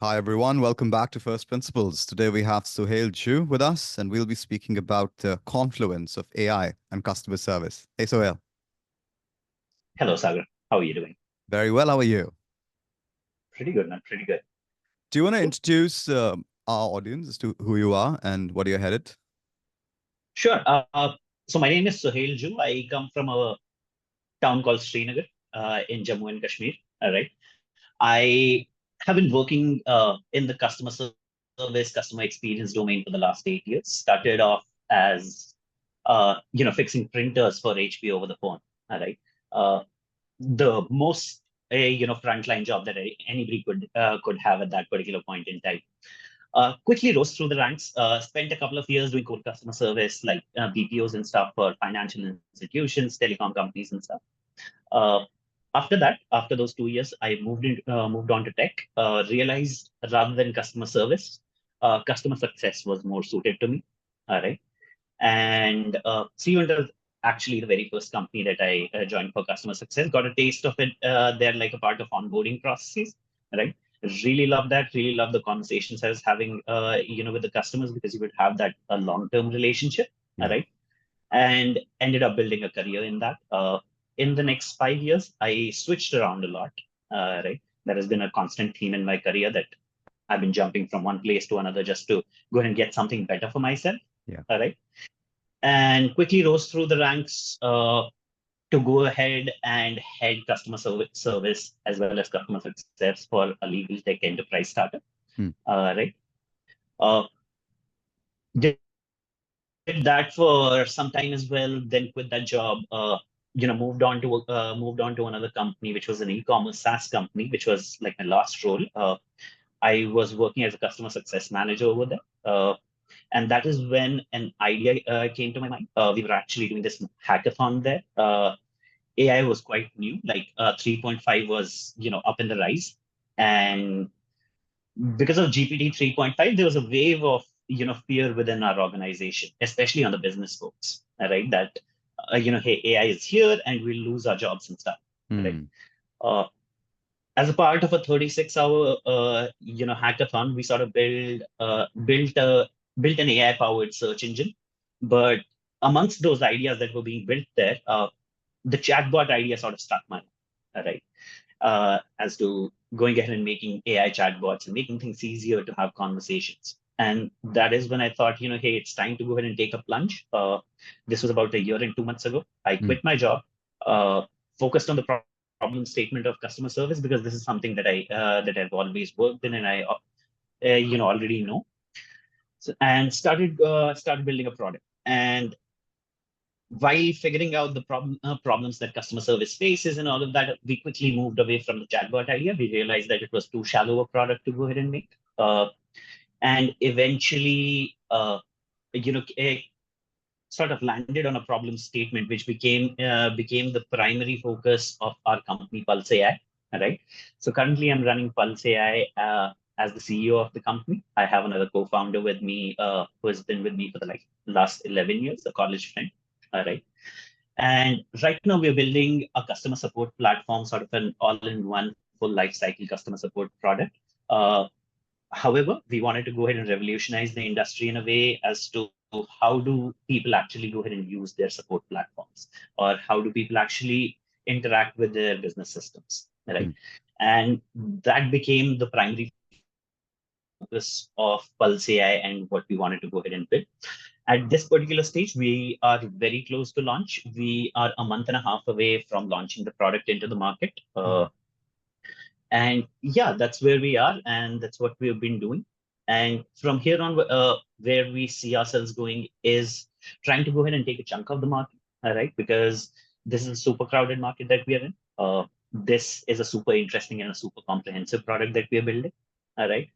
Hi, everyone. Welcome back to First Principles. Today we have Suhail Joo with us, and we'll be speaking about the confluence of AI and customer service. Hey, Suhail. Hello, Sagar. How are you doing? Very well. How are you? Pretty good, man. Pretty good. Do you want to introduce our audience as to who you are and what you're headed? Sure. So my name is Suhail Joo. I come from a town called Srinagar in Jammu and Kashmir. All right. I have been working in the customer service, customer experience domain for the last 8 years. Started off as fixing printers for HP over the phone. All right. Uh, the most frontline job that anybody could have at that particular point in time. Quickly rose through the ranks, spent a couple of years doing core customer service like BPOs and stuff for financial institutions, telecom companies and stuff. Uh, After that, after those 2 years, I moved on to tech, realized rather than customer service, customer success was more suited to me. All right. And Cvent was actually the very first company that I joined for customer success. Got a taste of it there, like a part of onboarding processes, right? Really love that. Really love the conversations I was having, with the customers because you would have that a long-term relationship, Yeah. right? And ended up building a career in that. In the next 5 years, I switched around a lot, right? That has been a constant theme in my career that I've been jumping from one place to another just to go and get something better for myself. Yeah. All right, and quickly rose through the ranks to go ahead and head customer service as well as customer success for a legal tech enterprise startup. Hmm. Right. Uh, did that for some time as well. Then quit that job. Moved on to another company, which was an e-commerce SaaS company, which was like my last role. I was working as a customer success manager over there. And that is when an idea came to my mind. We were actually doing this hackathon there. AI was quite new, like 3.5 was, up in the rise. And because of GPT 3.5, there was a wave of, fear within our organization, especially on the business folks, right? That, hey, AI is here and we'll lose our jobs and stuff, right? Hmm. Uh, as a part of a 36-hour hackathon, we sort of built an AI powered search engine. But amongst those ideas that were being built there, the chatbot idea sort of struck my mind, right? As to going ahead and making AI chatbots and making things easier to have conversations. And that is when I thought, hey, it's time to go ahead and take a plunge. This was about a year and 2 months ago. I Hmm. quit my job, focused on the problem statement of customer service because this is something that I've always worked in and I already know. So, and started building a product. And while figuring out the problems that customer service faces and all of that, we quickly moved away from the chatbot idea. We realized that it was too shallow a product to go ahead and make. And eventually, sort of landed on a problem statement, which became the primary focus of our company, Pulse AI. Right. So currently, I'm running Pulse AI as the CEO of the company. I have another co-founder with me who has been with me for the last 11 years, a college friend. All right. And right now, we're building a customer support platform, sort of an all-in-one full life cycle customer support product. Uh, However, we wanted to go ahead and revolutionize the industry in a way as to how do people actually go ahead and use their support platforms, or how do people actually interact with their business systems, right? Hmm. And that became the primary focus of Pulse AI and what we wanted to go ahead and build. At this particular stage, we are very close to launch. We are a month and a half away from launching the product into the market. Hmm. And yeah, that's where we are, and that's what we've been doing. And from here on, where we see ourselves going is trying to go ahead and take a chunk of the market, all right? Because this is a super crowded market that we are in. This is a super interesting and a super comprehensive product that we are building, all right?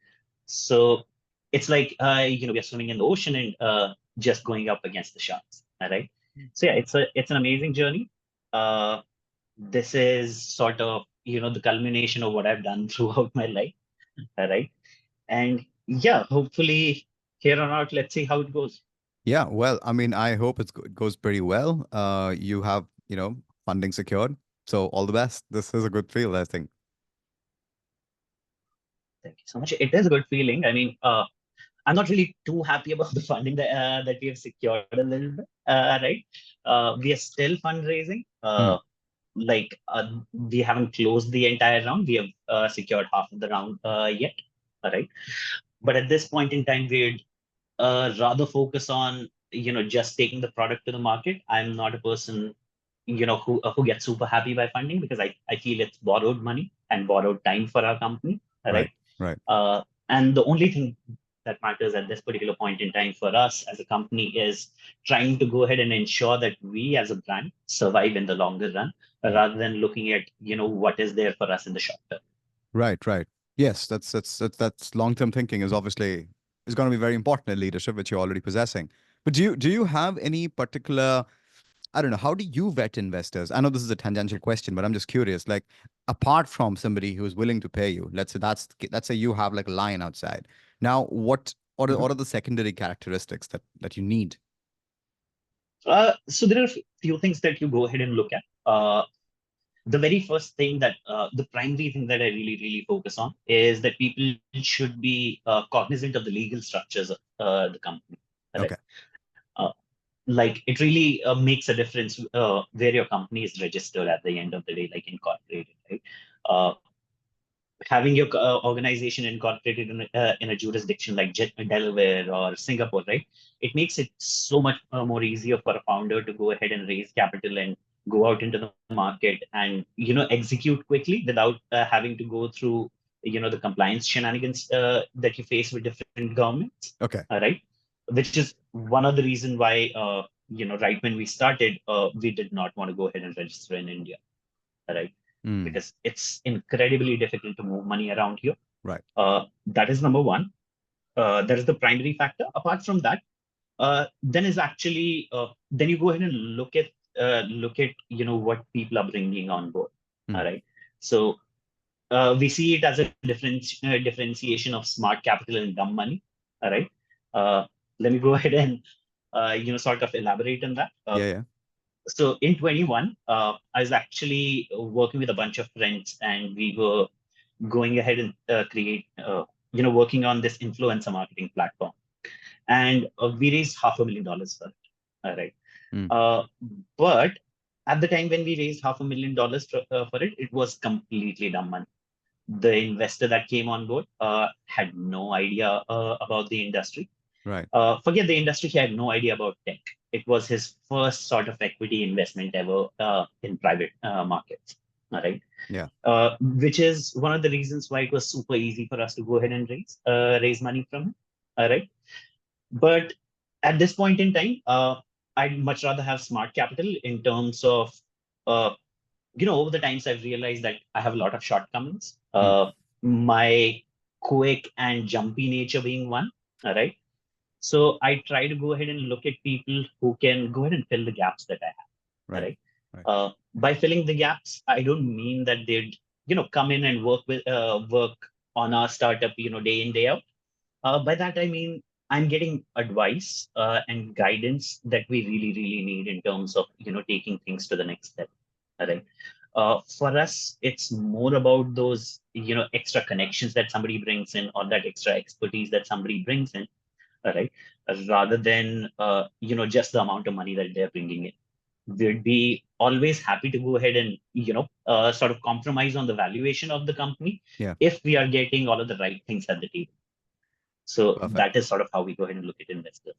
So it's like we are swimming in the ocean and just going up against the sharks, all right? So yeah, it's an amazing journey. Uh, this is sort of the culmination of what I've done throughout my life, all right? And yeah, hopefully here on out, let's see how it goes. Yeah. Well, I mean, I hope it goes pretty well. You have, funding secured. So all the best. This is a good field, I think. Thank you so much. It is a good feeling. I mean, I'm not really too happy about the funding that we have secured a little bit, right? We are still fundraising. Hmm. We haven't closed the entire round. We have secured half of the round yet, right? But at this point in time, we'd rather focus on just taking the product to the market. I'm not a person who gets super happy by funding because I feel it's borrowed money and borrowed time for our company, Right. right? Right. And the only thing that matters at this particular point in time for us as a company is trying to go ahead and ensure that we as a brand survive in the longer run Hmm. rather than looking at what is there for us in the short term. Right. Right. Yes, that's long-term thinking is obviously is going to be very important in leadership, which you're already possessing. But do you have any particular, I don't know, how do you vet investors? I know this is a tangential question, but I'm just curious. Like, apart from somebody who's willing to pay you, let's say you have like a line outside. Now, what are the secondary characteristics that you need? So there are a few things that you go ahead and look at. The very first thing the primary thing that I really, really focus on is that people should be cognizant of the legal structures of the company. Right? Okay. Uh, like it really makes a difference where your company is registered at the end of the day, like incorporated, right? Uh, Having your organization incorporated in a jurisdiction like Delaware or Singapore, right? It makes it so much more easier for a founder to go ahead and raise capital and go out into the market and execute quickly without having to go through the compliance shenanigans that you face with different governments, Okay. right? Which is one of the reason why right when we started, we did not want to go ahead and register in India, right? Mm, Because it's incredibly difficult to move money around here. right. That is number one. That is the primary factor. Apart from that, then you go ahead and look at what people are bringing on board. All Mm, right. So we see it as a differentiation of smart capital and dumb money. All right. Uh, Let me go ahead and sort of elaborate on that. yeah. Yeah. So in 21, I was actually working with a bunch of friends, and we were going ahead and working on this influencer marketing platform. And we raised $500,000 for it. All right. Mm, Uh, but at the time when we raised $500,000 for it, it was completely dumb money. The investor that came on board had no idea about the industry. right. Forget the industry, he had no idea about tech. It was his first sort of equity investment ever in private markets. All right. Yeah. Which is one of the reasons why it was super easy for us to go ahead and raise money from him. All right. But at this point in time, I'd much rather have smart capital in terms of, uh, over the times I've realized that I have a lot of shortcomings. Mm, My quick and jumpy nature being one. All right. So I try to go ahead and look at people who can go ahead and fill the gaps that I have. right. Right. Right. By filling the gaps, I don't mean that they'd come in and work on our startup day in day out. By that I mean I'm getting advice and guidance that we really really need in terms of taking things to the next step. All right. For us, it's more about those extra connections that somebody brings in or that extra expertise that somebody brings in, all right, rather than just the amount of money that they're bringing in. We'd be always happy to go ahead and sort of compromise on the valuation of the company Yeah. if we are getting all of the right things at the table. So Perfect. that is sort of how we go ahead and look at investors.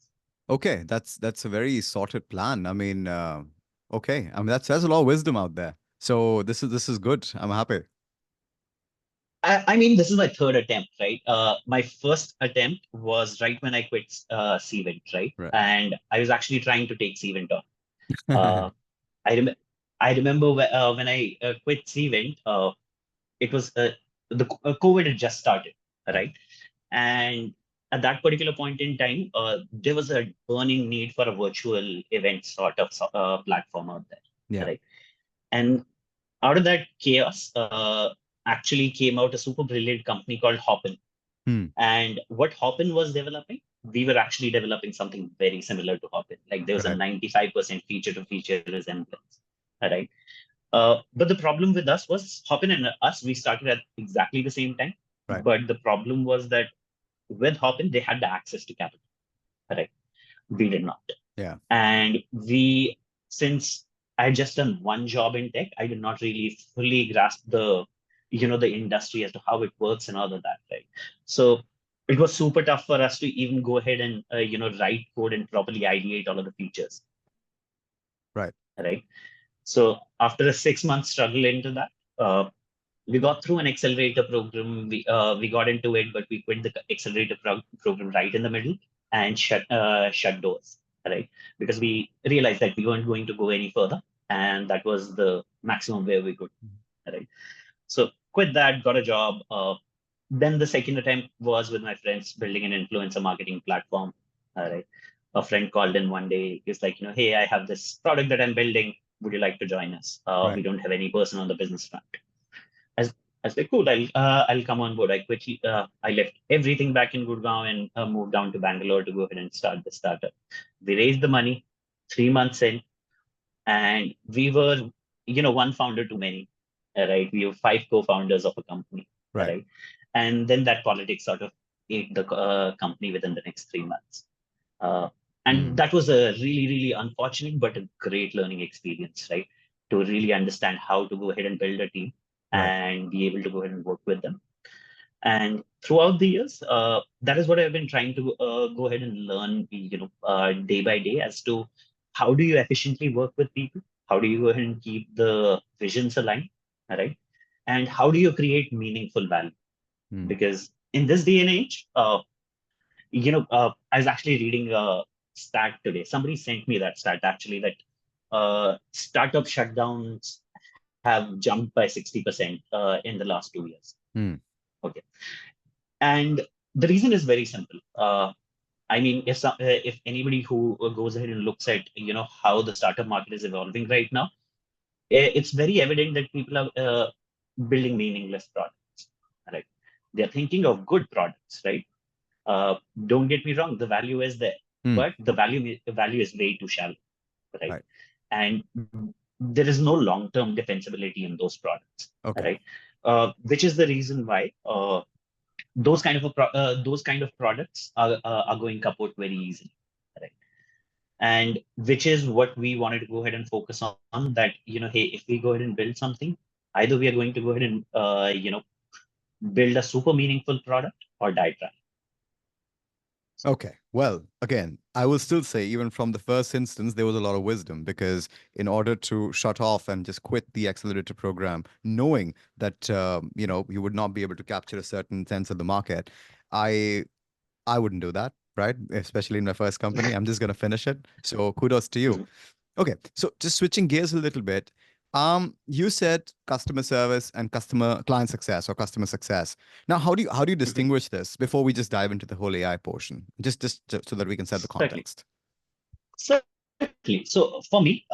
Okay. That's a very sorted plan. I mean, okay. I mean, that says a lot of wisdom out there. So this is good. I'm happy. I mean, this is my third attempt, right? My first attempt was right when I quit Cvent, right? Right. And I was actually trying to take Cvent on. Uh, I, rem- I remember when I quit Cvent, it was COVID had just started, Right. right? And at that particular point in time, there was a burning need for a virtual event sort of platform out there, Yeah. right? And out of that chaos, actually came out a super brilliant company called Hopin. Hmm. And what Hopin was developing, we were actually developing something very similar to Hopin. Like there was a Right. 95% feature to feature resemblance, right? But the problem with us was Hopin and us, we started at exactly the same time. Right. But the problem was that with Hopin, they had the access to capital, right? We did not. Yeah. And since I had just done one job in tech, I did not really fully grasp the industry as to how it works and all of that, right? So it was super tough for us to even go ahead and, write code and properly ideate all of the features, Right. right? So after a 6 month struggle into that, we got through an accelerator program. We got into it, but we quit the accelerator program right in the middle and shut doors, right? Because we realized that we weren't going to go any further, and that was the maximum where we could, right? So quit that, got a job. Then the second attempt was with my friends building an influencer marketing platform. Right. A friend called in one day. He's like, hey, I have this product that I'm building. Would you like to join us? Right. We don't have any person on the business front. As I was like, cool, I'll come on board. I left everything back in Gurgaon and moved down to Bangalore to go ahead and start the startup. We raised the money 3 months in, and we were, one founder too many, right? We were five co-founders of a company, Right. right? And then that politics sort of ate the company within the next 3 months. Uh, and Mm. that was a really, really unfortunate, but a great learning experience, right? To really understand how to go ahead and build a team Right. and be able to go ahead and work with them. And throughout the years, that is what I've been trying to go ahead and learn, day by day, as to how do you efficiently work with people? How do you go ahead and keep the visions aligned, right? And how do you create meaningful value? Mm. Because in this day and age, I was actually reading a stat today. Somebody sent me that stat actually, that startup shutdowns have jumped by 60% in the last 2 years. Mm. Okay. And the reason is very simple. I mean, if anybody who goes ahead and looks at how the startup market is evolving right now, it's very evident that people are building meaningless products. Right? They're thinking of good products, right? Don't get me wrong, the value is there, Mm. but the value is way too shallow, right? Right. And there is no long-term defensibility in those products, Okay. right? Which is the reason why those kind of products are going kaput very easily, right? And which is what we wanted to go ahead and focus on. That hey, if we go ahead and build something, either we are going to go ahead and build a super meaningful product or die trying. Okay. Well, again, I will still say, even from the first instance, there was a lot of wisdom because in order to shut off and just quit the accelerator program, knowing that you would not be able to capture a certain sense of the market, I I wouldn't do that, right? Especially in my first company, I'm just gonna finish it. So kudos to you. Mhm. Okay, so just switching gears a little bit. You said customer service and customer client success or customer success. Now, how do you Mhm. distinguish this before we just dive into the whole AI portion? Just so that we can set the Certainly. context. Certainly. So for me,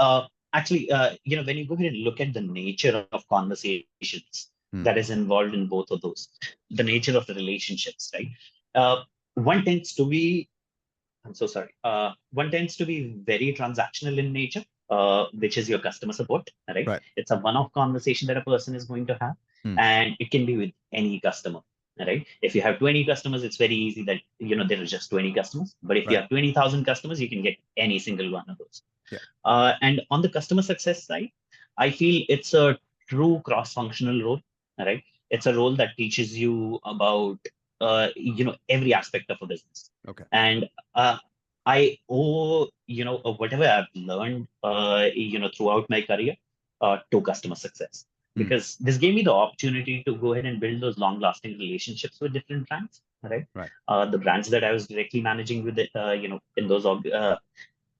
actually, when you go ahead and look at the nature of conversations Hmm. that is involved in both of those, the nature of the relationships, right? One tends to be, I'm so sorry. One tends to be very transactional in nature, which is your customer support, right? Right. It's a one-off conversation that a person is going to have, Hmm. and it can be with any customer, right? If you have 20 customers, it's very easy that there are just 20 customers. But if you Right. have 20,000 customers, you can get any single one of those. Yeah. And on the customer success side, I feel it's a true cross-functional role, right? It's a role that teaches you about every aspect of a business. Okay. And I owe whatever I've learned throughout my career to customer success, Hmm. because this gave me the opportunity to go ahead and build those long-lasting relationships with different brands, right? Right. The brands that I was directly managing with it, in those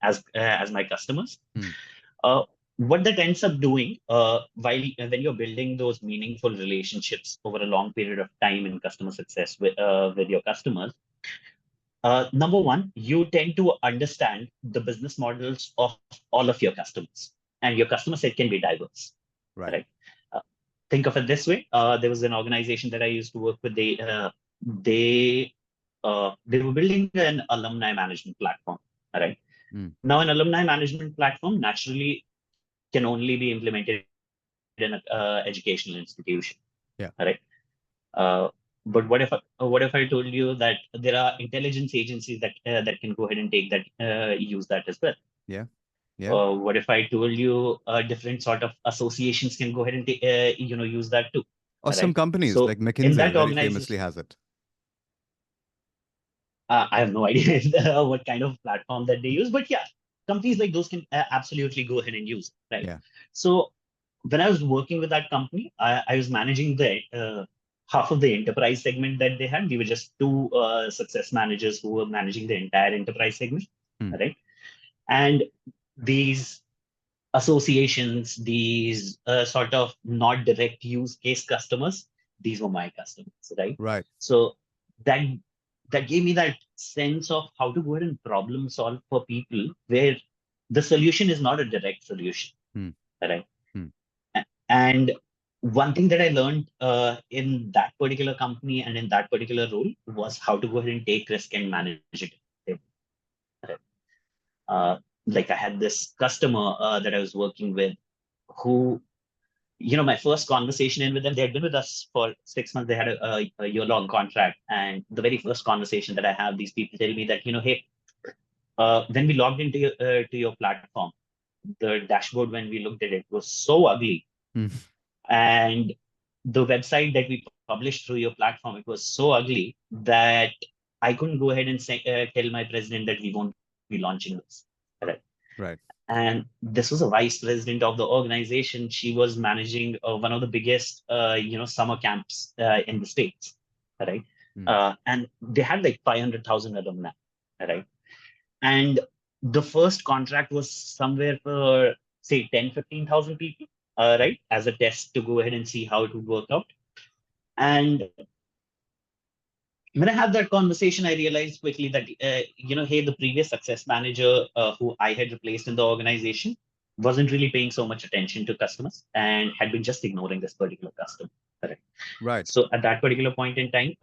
as my customers. Hmm. Uh, what that ends up doing, while when you're building those meaningful relationships over a long period of time in customer success with your customers, number one, you tend to understand the business models of all of your customers, and your customer set can be diverse, Right. right? Uh, think of it this way: there was an organization that I used to work with. They were building an alumni management platform, right? Hmm. Now, an alumni management platform naturally can only be implemented in an educational institution, Yeah. right? Uh, But what if I told you that there are intelligence agencies that can go ahead and take that use that as well? Yeah. Yeah. What if I told you different sort of associations can go ahead and use that too, Or some right? companies So like in McKinsey that very famously organization, has it. I have no idea what kind of platform that they use, but yeah, companies like those can absolutely go ahead and use it, right? Yeah. So when I was working with that company, I was managing the half of the enterprise segment that they had. We were just two success managers who were managing the entire enterprise segment, Hmm. right? And these associations, these sort of not direct use case customers, these were my customers, right? Right. So that that gave me that sense of how to go ahead and problem solve for people where the solution is not a direct solution, Hmm. right? Hmm. And one thing that I learned in that particular company and in that particular role was how to go ahead and take risk and manage it. Right? Uh, like I had this customer that I was working with who, my first conversation in with them, they had been with us for 6 months. They had a year-long contract. And the very first conversation that I have, these people tell me that, hey, when we logged into your platform, the dashboard, when we looked at it, was so ugly. Hmm. And the website that we published through your platform, it was so ugly that I couldn't go ahead and tell my president that we won't be launching this. Right. Right. And this was a vice president of the organization. She was managing one of the biggest, summer camps in the States, right? Hmm. And they had like 500,000 alumni, right? And the first contract was somewhere for, say, 10, 15,000 people, right? As a test to go ahead and see how it would work out. And when I had that conversation, I realized quickly that, hey, the previous success manager who I had replaced in the organization wasn't really paying so much attention to customers and had been just ignoring this particular customer. Correct. Right. So at that particular point in time,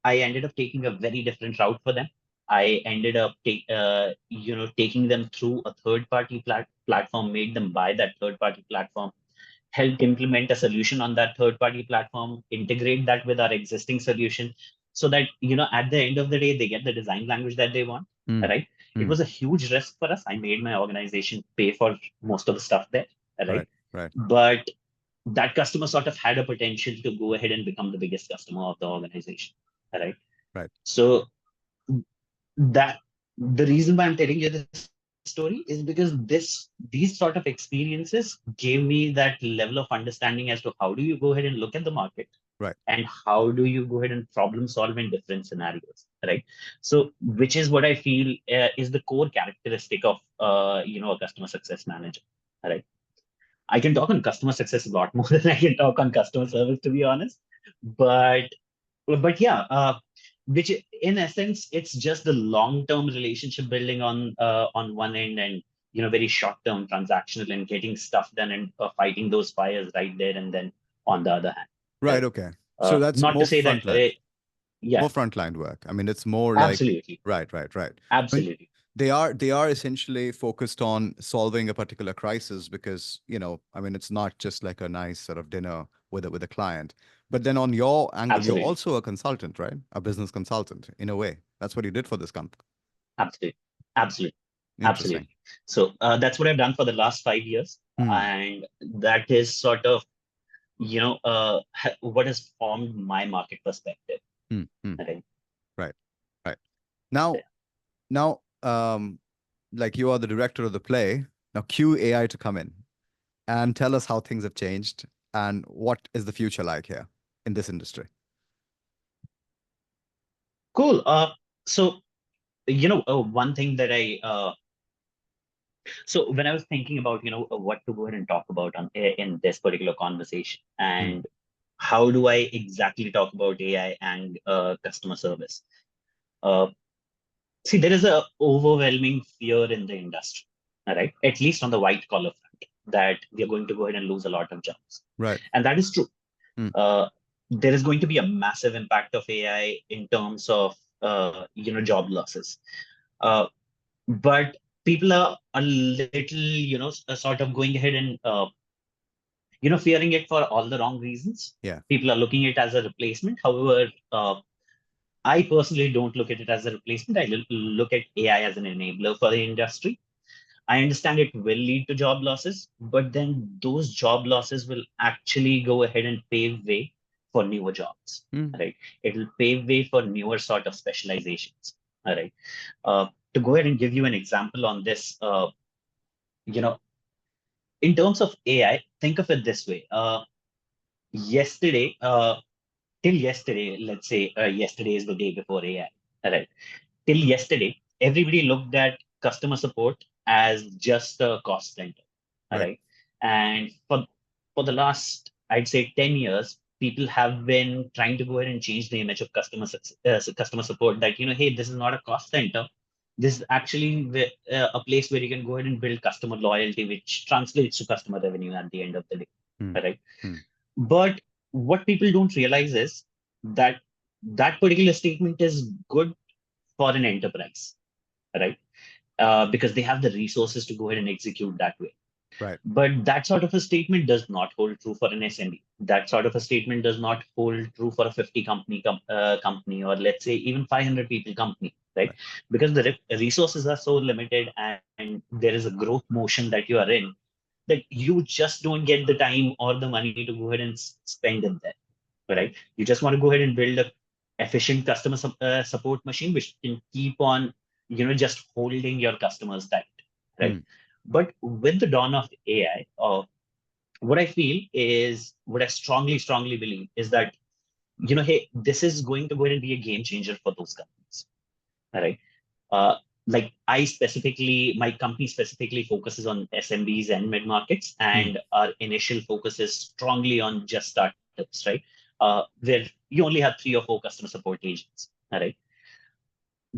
I ended up taking a very different route for them. I ended up taking them through a third-party platform, made them buy that third-party platform, helped implement a solution on that third party platform, integrate that with our existing solution so that, at the end of the day, they get the design language that they want, Hmm. right? It Hmm. was a huge risk for us. I made my organization pay for most of the stuff there, right? Right. Right. But that customer sort of had a potential to go ahead and become the biggest customer of the organization, right? Right. So that the reason why I'm telling you this story is because these sort of experiences gave me that level of understanding as to how do you go ahead and look at the market Right. and how do you go ahead and problem solve in different scenarios, right? So which is what I feel is the core characteristic of a customer success manager, right? I can talk on customer success a lot more than I can talk on customer service, to be honest. But but yeah, which in essence, it's just the long-term relationship building on one end, and very short-term transactional and getting stuff done and fighting those fires right there and then on the other hand, Right. right? Okay. So that's Not to more say that, frontline, yeah, more frontline work. I mean, it's more like, absolutely, right, right, right. I mean, absolutely, they are essentially focused on solving a particular crisis because, I mean, it's not just like a nice sort of dinner with a client. But then on your angle, you're absolutely, also a consultant, right? A business consultant in a way. That's what you did for this company. absolutely, absolutely, Interesting. absolutely. So that's what I've done for the last 5 years, Hmm. and that is sort of what has formed my market perspective. Hmm. Hmm. Right. Right. Right. Now, like you are the director of the play. Now cue AI to come in and tell us how things have changed and what is the future like here in this industry. Cool. So one thing that so when I was thinking about what to go ahead and talk about in this particular conversation, Hmm. and how do I exactly talk about AI and customer service? Uh, See, there is a overwhelming fear in the industry, all right? At least on the white collar front, that we are going to go ahead and lose a lot of jobs, Right. and that is true. Hmm. There is going to be a massive impact of AI in terms of job losses. Uh, but people are a little sort of going ahead and fearing it for all the wrong reasons. Yeah. People are looking at it as a replacement. However, I personally don't look at it as a replacement. I look at AI as an enabler for the industry. I understand it will lead to job losses, but then those job losses will actually go ahead and pave way for newer jobs. Mm. Right? It'll pave way for newer sort of specializations. All right. To go ahead and give you an example on this, you know, in terms of AI, think of it this way. Yesterday, till yesterday, let's say yesterday is the day before AI, right? Till yesterday, everybody looked at customer support as just a cost center, Right. right? And for the last, I'd say, 10 years, people have been trying to go ahead and change the image of customer support. That hey, this is not a cost center. This is actually a place where you can go ahead and build customer loyalty, which translates to customer revenue at the end of the day, Mm. right? Mm. But what people don't realize is that that particular statement is good for an enterprise, right? Because they have the resources to go ahead and execute that way. Right. But that sort of a statement does not hold true for an SMB. That sort of a statement does not hold true for a 50 company, or let's say even 500 people company, right? Right. Because the resources are so limited and there is a growth motion that you are in, that you just don't get the time or the money to go ahead and spend in there, Right. right? You just want to go ahead and build a efficient customer support machine which can keep on, just holding your customers tight, right? Mm. But with the dawn of AI, what I feel is, what I strongly believe is that, hey, this is going to go ahead and be a game changer for those companies, right? Uh, like my company specifically focuses on SMBs and mid markets, Mm. and our initial focus is strongly on just startups, right? Where you only have 3 or 4 customer support agents, all right?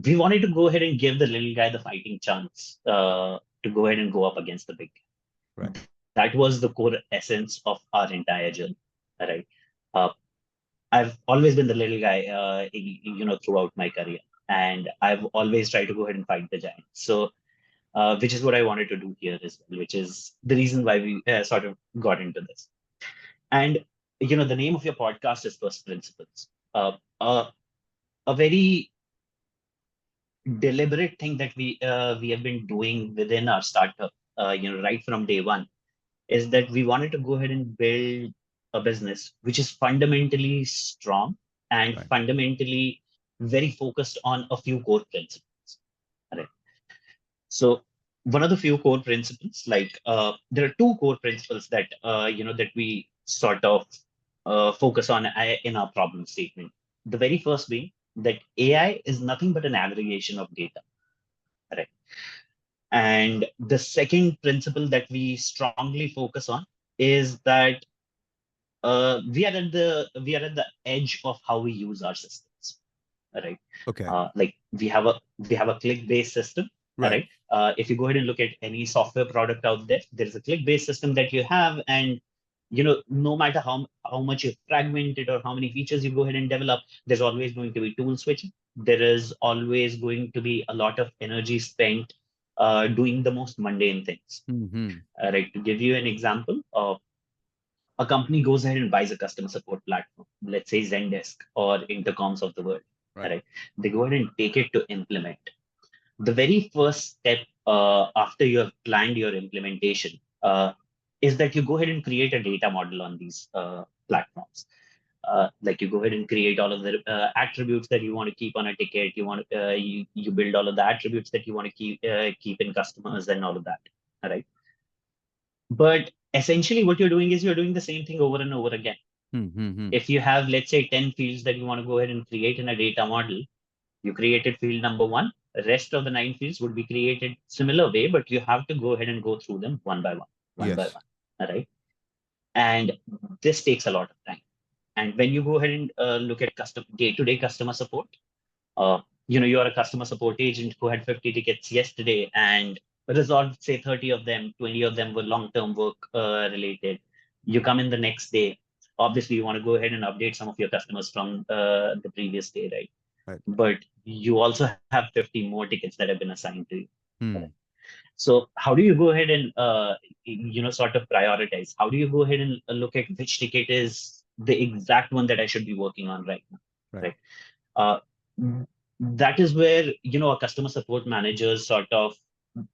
We wanted to go ahead and give the little guy the fighting chance to go ahead and go up against the big Right. guy. That was the core essence of our entire journey, all right? Uh, I've always been the little guy, throughout my career, and I've always tried to go ahead and fight the giant. So, which is what I wanted to do here as well, which is the reason why we sort of got into this. And the name of your podcast is First Principles. A very deliberate thing that we have been doing within our startup, right from day one, is that we wanted to go ahead and build a business which is fundamentally strong and Right. fundamentally very focused on a few core principles. Right. So one of the few core principles, like there are 2 core principles that that we sort of focus on in our problem statement. The very first being that AI is nothing but an aggregation of data. Right. And the second principle that we strongly focus on is that we are at the edge of how we use our systems, right? Okay. Like we have a click-based system, all Right. right? If you go ahead and look at any software product out there, there is a click-based system that you have, and no matter how much you fragment it or how many features you go ahead and develop, there's always going to be tool switching. There is always going to be a lot of energy spent doing the most mundane things. Mm-hmm. Right? To give you an example, a company goes ahead and buys a customer support platform, let's say Zendesk or Intercoms of the world, Right. right? They go ahead and take it to implement. The very first step after you have planned your implementation is that you go ahead and create a data model on these platforms. Like you go ahead and create all of the attributes that you want to keep on a ticket. You build all of the attributes that you want to keep in customers and all of that. All right. But essentially, what you're doing is you're doing the same thing over and over again. Mm-hmm. If you have, let's say, 10 fields that you want to go ahead and create in a data model, you created field number one, the rest of the 9 fields would be created similar way, but you have to go ahead and go through them one by one, one by Yes. one. All right. And this takes a lot of time. And when you go ahead and look at day-to-day customer support, you're a customer support agent who had 50 tickets yesterday and resolved, say, 30 of them, 20 of them were long-term work related. You come in the next day. Obviously, you want to go ahead and update some of your customers from the previous day, right? Right. But you also have 50 more tickets that have been assigned to you. Hmm. So how do you go ahead and sort of prioritize? How do you go ahead and look at which ticket is the exact one that I should be working on right now, Right. right? Uh, that is where a customer support manager's sort of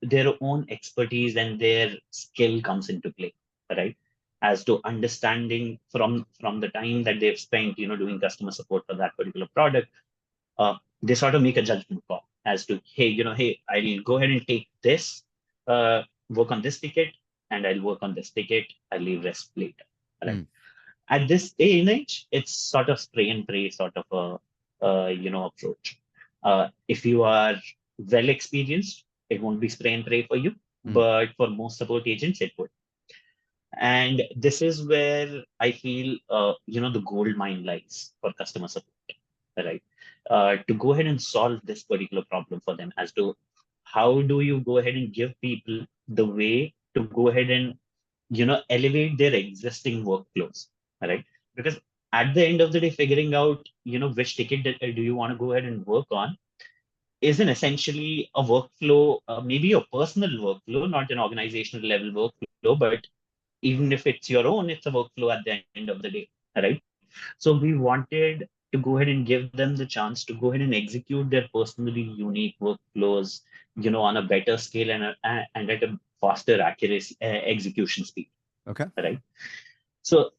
their own expertise and their skill comes into play, right? As to understanding from the time that they've spent, doing customer support for that particular product, they sort of make a judgment call as to, hey, hey, I'll go ahead and take this, work on this ticket, and I'll work on this ticket. I'll leave rest later. Right? Mm. At this day and age, it's sort of spray and pray sort of approach. If you are well experienced, it won't be spray and pray for you, Mm. but for most support agents, it would. And this is where I feel, the gold mine lies for customer support, right? To go ahead and solve this particular problem for them as to how do you go ahead and give people the way to go ahead and, elevate their existing workflows, right? Because at the end of the day, figuring out, which ticket do you want to go ahead and work on isn't essentially a workflow, maybe a personal workflow, not an organizational level workflow, but even if it's your own, it's a workflow at the end of the day, right? So we wanted to go ahead and give them the chance to go ahead and execute their personally unique workflows, on a better scale and at a faster accuracy execution speed, Okay. right? So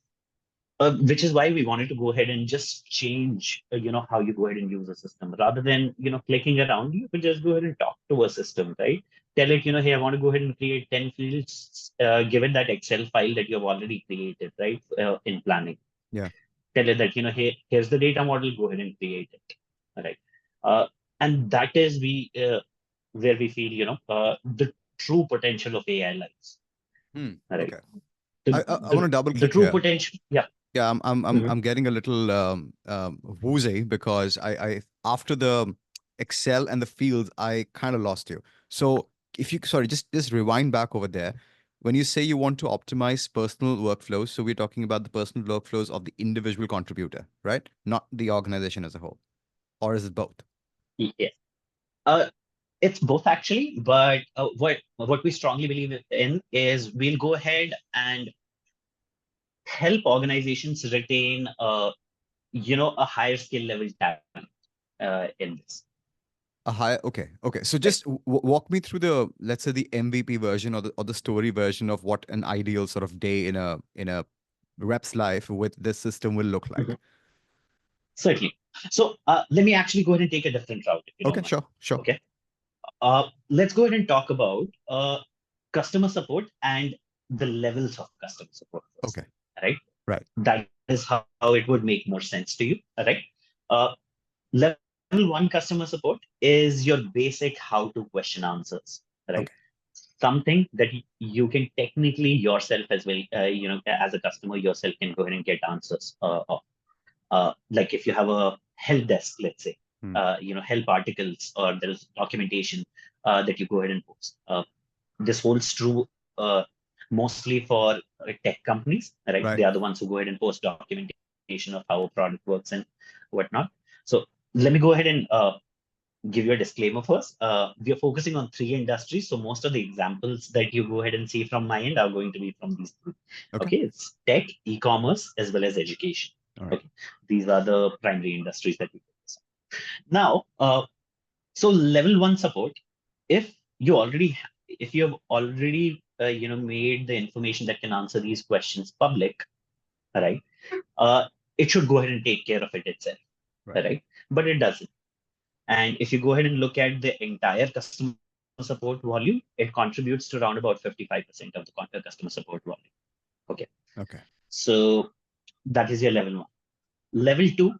which is why we wanted to go ahead and just change, how you go ahead and use a system rather than, clicking around. You could just go ahead and talk to a system, right? Tell it, hey, I want to go ahead and create 10 fields, give it that Excel file that you've already created, right? In planning. Yeah. Tell it that, hey, here's the data model, go ahead and create it. All right. Uh, and that is where we feel, the true potential of AI lies. Mm. All right. Okay. The, I want to the, double the click true here. potential. Yeah. Yeah, Mhm. I'm getting a little woozy because I after the Excel and the fields, I kind of lost you. So if you sorry, just rewind back over there. When you say you want to optimize personal workflows, so we're talking about the personal workflows of the individual contributor, right? Not the organization as a whole. Or is it both? Yes. Uh, it's both actually, but what we strongly believe in is we'll go ahead and help organizations retain, a higher skill level talent in this. A high, okay, okay. So Right. just walk me through the, let's say, the MVP version or the story version of what an ideal sort of day in a rep's life with this system will look like. Mhm. Certainly. So let me actually go ahead and take a different route if you don't Okay, mind. sure, sure. Okay. Let's go ahead and talk about customer support and the levels of customer support first. Okay, Right. right. That is how it would make more sense to you. All right. Uh, Level one customer support is your basic how to question answers, right? Okay. Something that you can technically yourself as well, as a customer yourself can go ahead and get answers of. Like if you have a help desk, let's say, Hmm. help articles or there's documentation that you go ahead and post. This holds true mostly for tech companies, right? Right. They are the ones who go ahead and post documentation of how a product works and whatnot. So let me go ahead and give you a disclaimer first. We are focusing on three industries, so most of the examples that you go ahead and see from my end are going to be from these three. Okay. Okay, it's tech, e-commerce, as well as education. All right. Okay, these are the primary industries that we focus on. Now, so level one support, if if you have already made the information that can answer these questions public, right? Uh, it should go ahead and take care of it itself, Right. right? But it doesn't. And if you go ahead and look at the entire customer support volume, it contributes to around about 55% of the customer support volume. Okay. Okay. So that is your level one. Level two,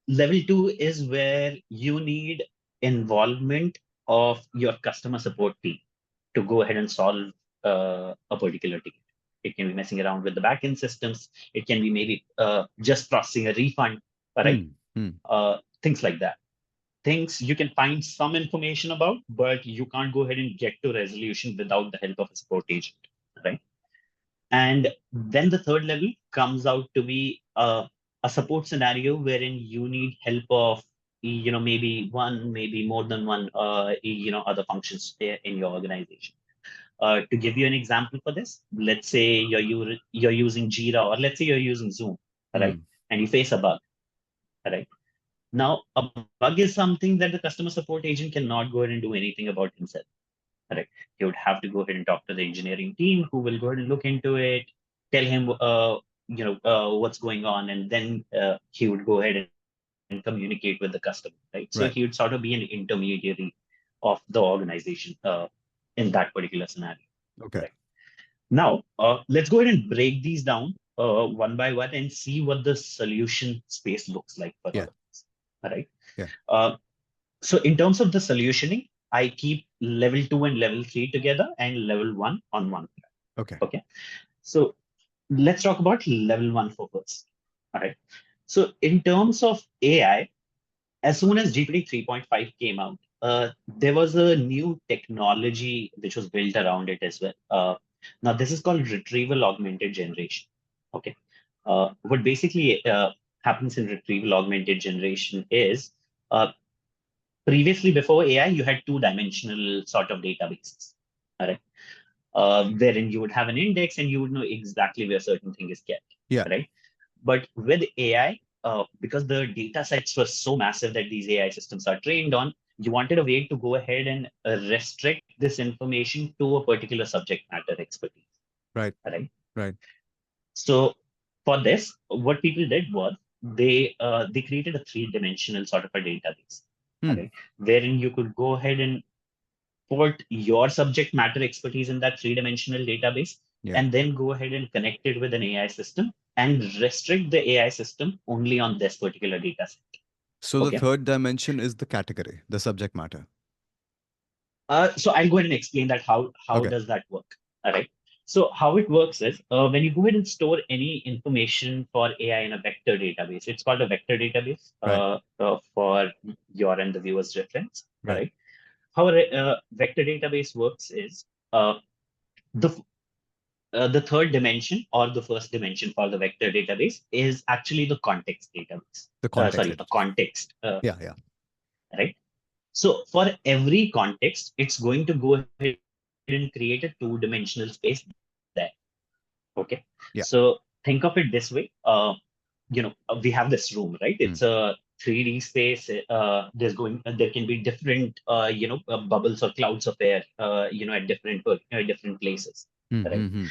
level two is where you need involvement of your customer support team to go ahead and solve a particular ticket. It can be messing around with the backend systems. It can be maybe just processing a refund, all right? Hmm. Hmm. Things like that. Things you can find some information about, but you can't go ahead and get to resolution without the help of a support agent, right? And then the third level comes out to be a support scenario wherein you need help of maybe one, maybe more than one, other functions in your organization. To give you an example for this, let's say you're using Jira, or let's say you're using Zoom, right? Mm. And you face a bug, right? Now, a bug is something that the customer support agent cannot go ahead and do anything about himself, right? He would have to go ahead and talk to the engineering team, who will go ahead and look into it, tell him, what's going on, and then he would go ahead and communicate with the customer, right? So he would sort of be Right. an intermediary of the organization in that particular scenario, right? Okay. Now, let's go ahead and break these down one by one and see what the solution space looks like for all Yeah. of this. All right. Yeah. Uh, so in terms of the solutioning, I keep level 2 and level 3 together and level 1 on one track. Okay. Okay. So let's talk about level 1 for first. All right. So in terms of AI, as soon as GPT 3.5 came out, there was a new technology which was built around it as well. Now, this is called retrieval augmented generation. Okay. What basically happens in retrieval augmented generation is, uh, previously before AI, you had two-dimensional sort of databases, all right, wherein you would have an index and you would know exactly where certain thing is kept, Yeah. right? But with AI, because the data sets were so massive that these AI systems are trained on, you wanted a way to go ahead and restrict this information to a particular subject matter expertise, Right. right? Right. So for this, what people did was they created a three-dimensional sort of a database, Hmm. right? Wherein you could go ahead and put your subject matter expertise in that three-dimensional database, Yeah. and then go ahead and connect it with an AI system and restrict the AI system only on this particular data set. So the Okay. third dimension is the category, the subject matter. So I'll go ahead and explain that how Okay. does that work. All right. So how it works is, when you go ahead and store any information for AI in a vector database, it's called a vector database, Right. for your and the viewer's reference. All Right. right. How a vector database works is, the the third dimension or the first dimension for the vector database is actually the context database. The context Sorry, a database. context, Yeah. Yeah. right? So for every context, it's going to go ahead and create a two-dimensional space there. Okay. So Yeah. think of it this way. We have this room, right? It's a Hmm. 3D space. There can be different, bubbles or clouds of air, at different places, Hmm. right? Hmm. Hmm.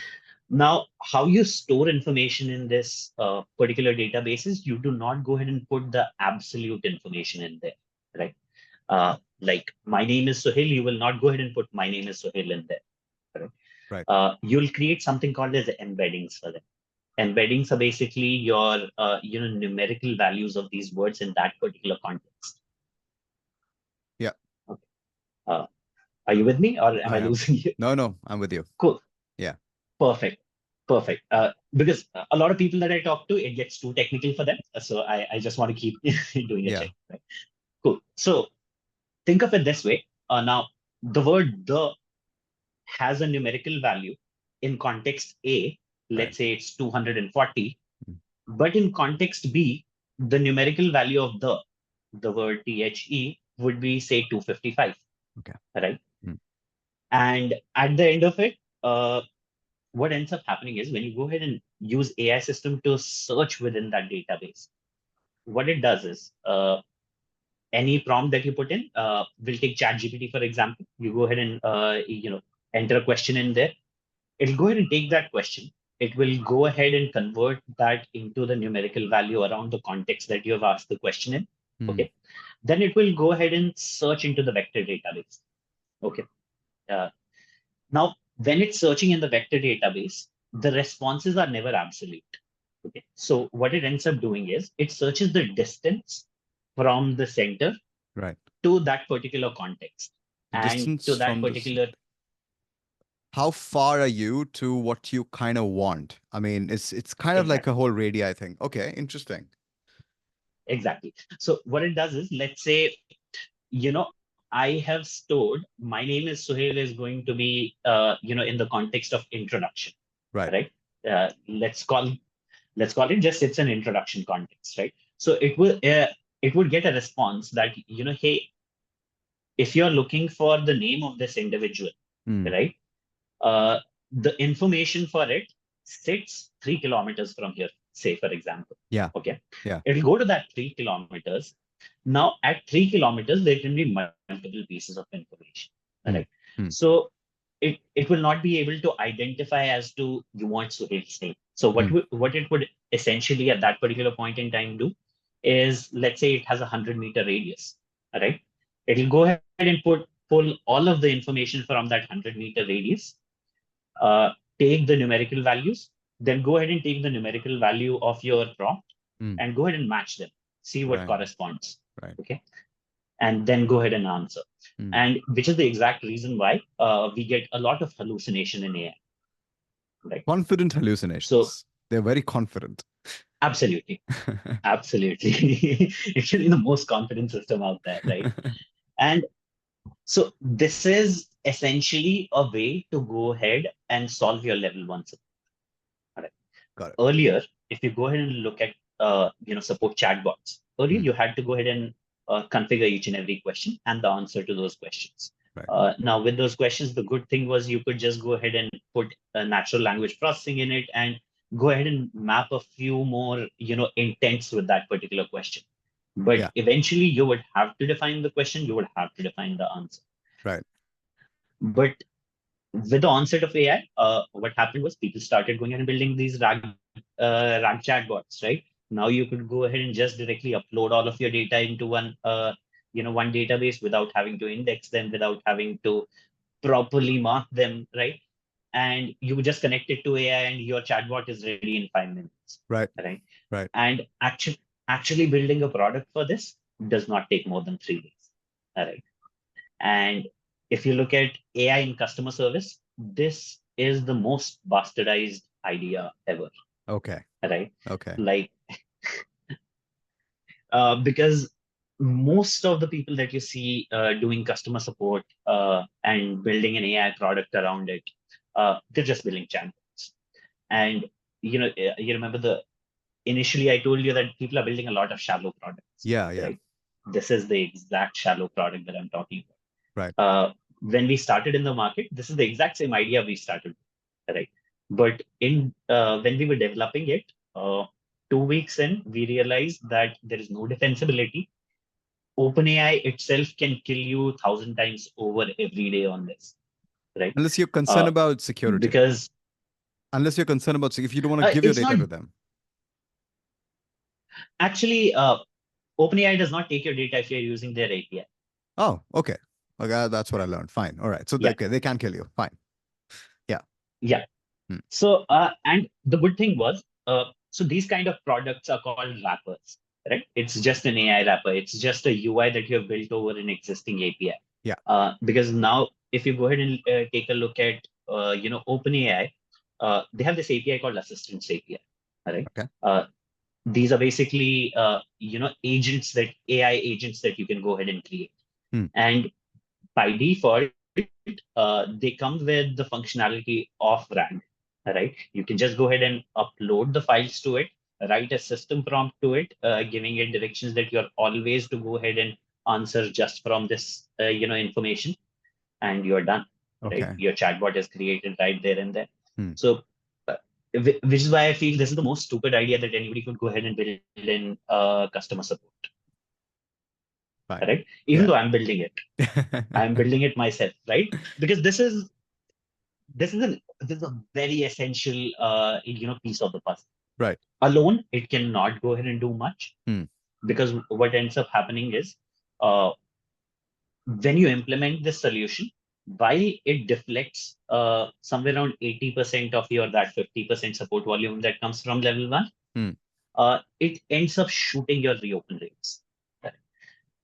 Now, how you store information in this particular database is, you do not go ahead and put the absolute information in there, right? Like my name is Suhail, you will not go ahead and put my name is Suhail in there, right? Right. You'll create something called as embeddings for them. Embeddings are basically your, numerical values of these words in that particular context. Yeah. Okay. Uh, are you with me, or am I I am. losing you? No, no, I'm with you. Cool. Yeah. Perfect. Perfect. Because a lot of people that I talk to, it gets too technical for them. So I just want to keep doing a Yeah. check. Right? Cool. So think of it this way. Now, the word the has a numerical value in context A. Right. Let's say it's 240. Hmm. But in context B, the numerical value of the word THE, would be, say, 255. Okay. Right? Hmm. And at the end of it, what ends up happening is, when you go ahead and use AI system to search within that database, what it does is, any prompt that you put in, will take ChatGPT, for example. You go ahead and enter a question in there. It'll go ahead and take that question. It will go ahead and convert that into the numerical value around the context that you have asked the question in. Hmm. Okay. Then it will go ahead and search into the vector database. Okay. Uh, Now, when it's searching in the vector database, the responses are never absolute. Okay. So what it ends up doing is, it searches the distance from the center Right. to that particular context, The and to distance that from this. particular, How far are you to what you kind of want? I mean, it's kind of like a exactly, whole radii thing. Okay, interesting. exactly. So what it does is, let's say, I have stored my name is Suhail is going to be, in the context of introduction, Right. right? Uh, let's call let's call it just, it's an introduction context, right? So it will. it would get a response that, hey, if you're looking for the name of this individual, Hmm. right? Uh, the information for it sits 3 kilometers from here, say, for example. Yeah. Okay. Yeah. It'll go to that 3 kilometers. Now, at 3 kilometers, there can be multiple pieces of information. All right. Hmm. Hmm. So it will not be able to identify as to you want Suhail's name. So Hmm. what it would essentially at that particular point in time do is, let's say it has 100-meter radius. All right. It'll go ahead and pull all of the information from that 100-meter radius, uh, take the numerical values, then go ahead and take the numerical value of your prompt Hmm. and go ahead and match them, see what Right. corresponds. Right. Okay. And then go ahead and answer. Hmm. And which is the exact reason why we get a lot of hallucination in AI, right? Confident So, hallucinations. They're very confident. absolutely, absolutely. It should be the most confident system out there, right? And so, this is essentially a way to go ahead and solve your level one support. Got it. Earlier, if you go ahead and look at support chatbots, earlier Hmm. you had to go ahead and configure each and every question and the answer to those questions. Right. Now, with those questions, the good thing was you could just go ahead and put natural language processing in it and go ahead and map a few more, intents with that particular question. But Yeah. eventually, you would have to define the question, you would have to define the answer. Right. But with the onset of AI, what happened was people started going ahead and building these RAG chatbots, right? Now you could go ahead and just directly upload all of your data into one database without having to index them, without having to properly mark them, right? And you would just connect it to AI, and your chatbot is ready in 5 minutes, Right. right? Right. And actually building a product for this does not take more than 3 days, all right? And if you look at AI in customer service, this is the most bastardized idea ever, Okay. right? Okay. Like, because most of the people that you see doing customer support and building an AI product around it, they're just building chatbots. And you remember the initially I told you that people are building a lot of shallow products, Yeah. Yeah. right? This is the exact shallow product that I'm talking about. Right. When we started in the market, this is the exact same idea we started, right? But in when we were developing it, 2 weeks in, we realized that there is no defensibility. OpenAI itself can kill you 1,000 times over every day on this, right? Unless you're concerned Uh, about security. because Unless you're concerned about if you don't want to give your it's data not to them. actually OpenAI does not take your data if you're using their API. Oh, okay. Okay, that's what I learned. Fine. All right. So Yeah, okay, they can kill you. Fine. Yeah. yeah. Hmm. So, and the good thing was, so these kind of products are called wrappers, right? It's just an AI wrapper. It's just a UI that you have built over an existing API. Yeah. Because now, if you go ahead and take a look at, OpenAI, they have this API called Assistance API, all right? Okay. These are basically, agents that AI agents that you can go ahead and create. Hmm. And by default, they come with the functionality of RAG, right? You can just go ahead and upload the files to it, write a system prompt to it, giving it directions that you're always to go ahead and answer just from this, information, and you're done, right? Okay. Your chatbot is created right there and there. Hmm. So, which is why I feel this is the most stupid idea that anybody could go ahead and build in customer support, Fine. right? Even though Yeah. I'm building it, I'm building it myself, right? Because this is a very essential piece of the puzzle. Right. Alone, it cannot go ahead and do much, Hmm. because what ends up happening is, uh, when you implement this solution, while it deflects somewhere around 80% of your that 50% support volume that comes from level one, Hmm. it ends up shooting your reopen rates. Right?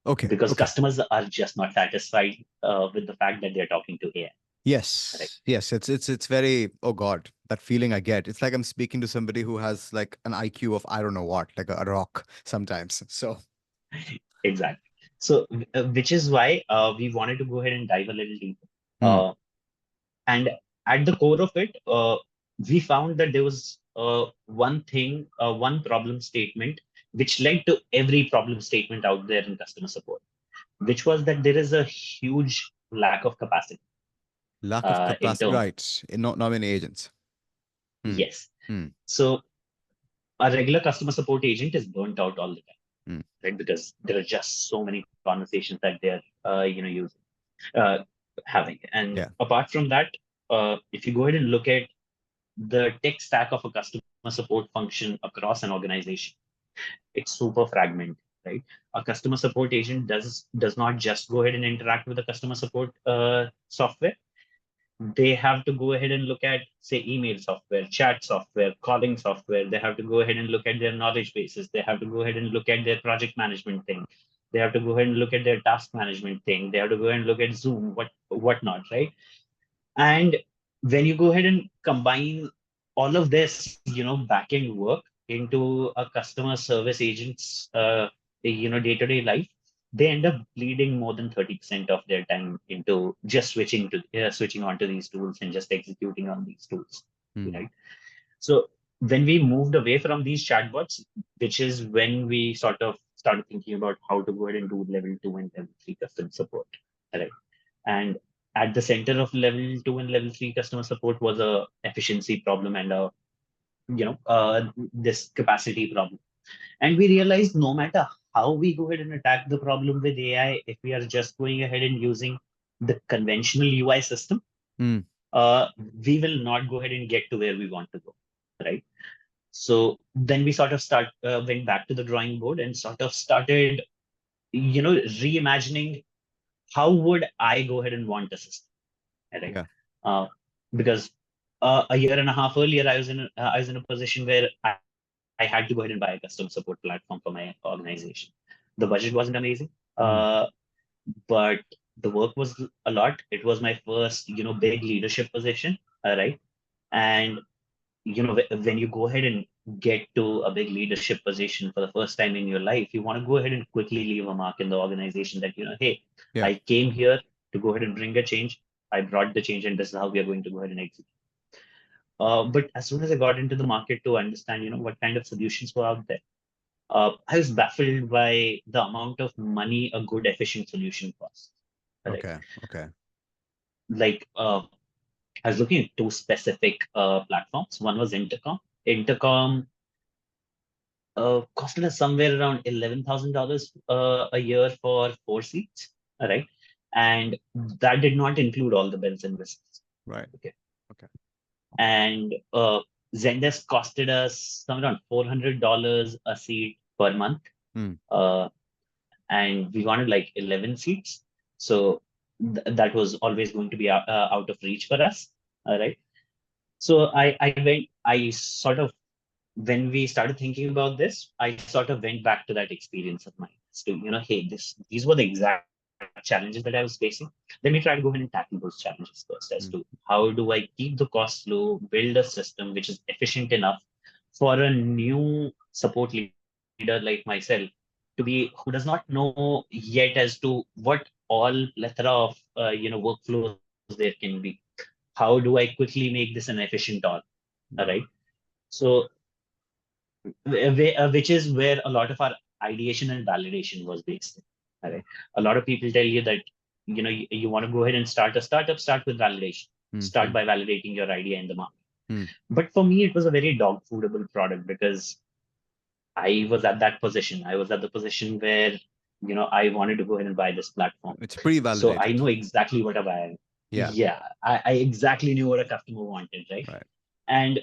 Okay. Because Okay. customers are just not satisfied with the fact that they're talking to AI. Right? Yes. Yes. It's very, oh God, that feeling I get. It's like I'm speaking to somebody who has like an IQ of I don't know what, like a rock sometimes. So Exactly. So, which is why we wanted to go ahead and dive a little deeper. hmm. Uh, and at the core of it, we found that there was one thing, one problem statement which led to every problem statement out there in customer support, which was that there is a huge lack of capacity Lack of in capacity, terms. right? Not many agents. Hmm. Yes. Hmm. So a regular customer support agent is burnt out all the time, Hmm. right? Because there are just so many conversations that they're, using, uh, having. And Yeah. apart from that, if you go ahead and look at the tech stack of a customer support function across an organization, it's super fragmented, right? A customer support agent does not just go ahead and interact with the customer support software. They have to go ahead and look at, say, email software, chat software, calling software. They have to go ahead and look at their knowledge bases. They have to go ahead and look at their project management thing. They have to go ahead and look at their task management thing. They have to go ahead and look at Zoom, whatnot, right? And when you go ahead and combine all of this, back-end work into a customer service agent's, day-to-day life, they end up bleeding more than 30% of their time into just switching onto these tools and just executing on these tools, Hmm. right? So when we moved away from these chatbots, which is when we sort of started thinking about how to go ahead and do level 2 and level 3 customer support, right? And at the center of level 2 and level 3 customer support was a efficiency problem and this capacity problem. And we realized no matter how we go ahead and attack the problem with AI, if we are just going ahead and using the conventional UI system, Hmm. uh, we will not go ahead and get to where we want to go, right? So then we sort of went back to the drawing board and sort of started, reimagining how would I go ahead and want a system, right? Yeah. Uh, because a year and a half earlier, I was in a position where I had to go ahead and buy a custom support platform for my organization. The budget wasn't amazing, Hmm. but the work was a lot. It was my first, big leadership position, right? And when you go ahead and get to a big leadership position for the first time in your life, you want to go ahead and quickly leave a mark in the organization that, hey, Yeah. I came here to go ahead and bring a change. I brought the change, and this is how we are going to go ahead and execute. But as soon as I got into the market to understand, what kind of solutions were out there, I was baffled by the amount of money a good, efficient solution costs. Right? Okay. Okay. Like, I was looking at two specific platforms. One was Intercom. Intercom costed us somewhere around $11,000 a year for 4 seats. All right. And that did not include all the bells and whistles. Right. Okay. Okay. And Zendesk costed us somewhere around $400 a seat per month. Hmm. Uh, and we wanted like 11 seats. So that was always going to be out of reach for us. All right. So I sort of, when we started thinking about this, I sort of went back to that experience of mine as to, hey, these were the exact challenges that I was facing. Let me try to go ahead and tackle those challenges first as to Hmm. how do I keep the costs low, build a system which is efficient enough for a new support leader like myself to be, who does not know yet as to what all plethora of, workflows there can be. How do I quickly make this an efficient all right? Right. So which is where a lot of our ideation and validation was based in. All right. A lot of people tell you that, you want to go ahead and start a startup, start with validation. Hmm. Start Hmm. by validating your idea in the market. Hmm. But for me, it was a very dog foodable product because I was at that position. I was at the position where, I wanted to go ahead and buy this platform. It's So I pre-validated. know exactly what a buyer. Yeah. Yeah, I exactly knew what a customer wanted, right? Right. And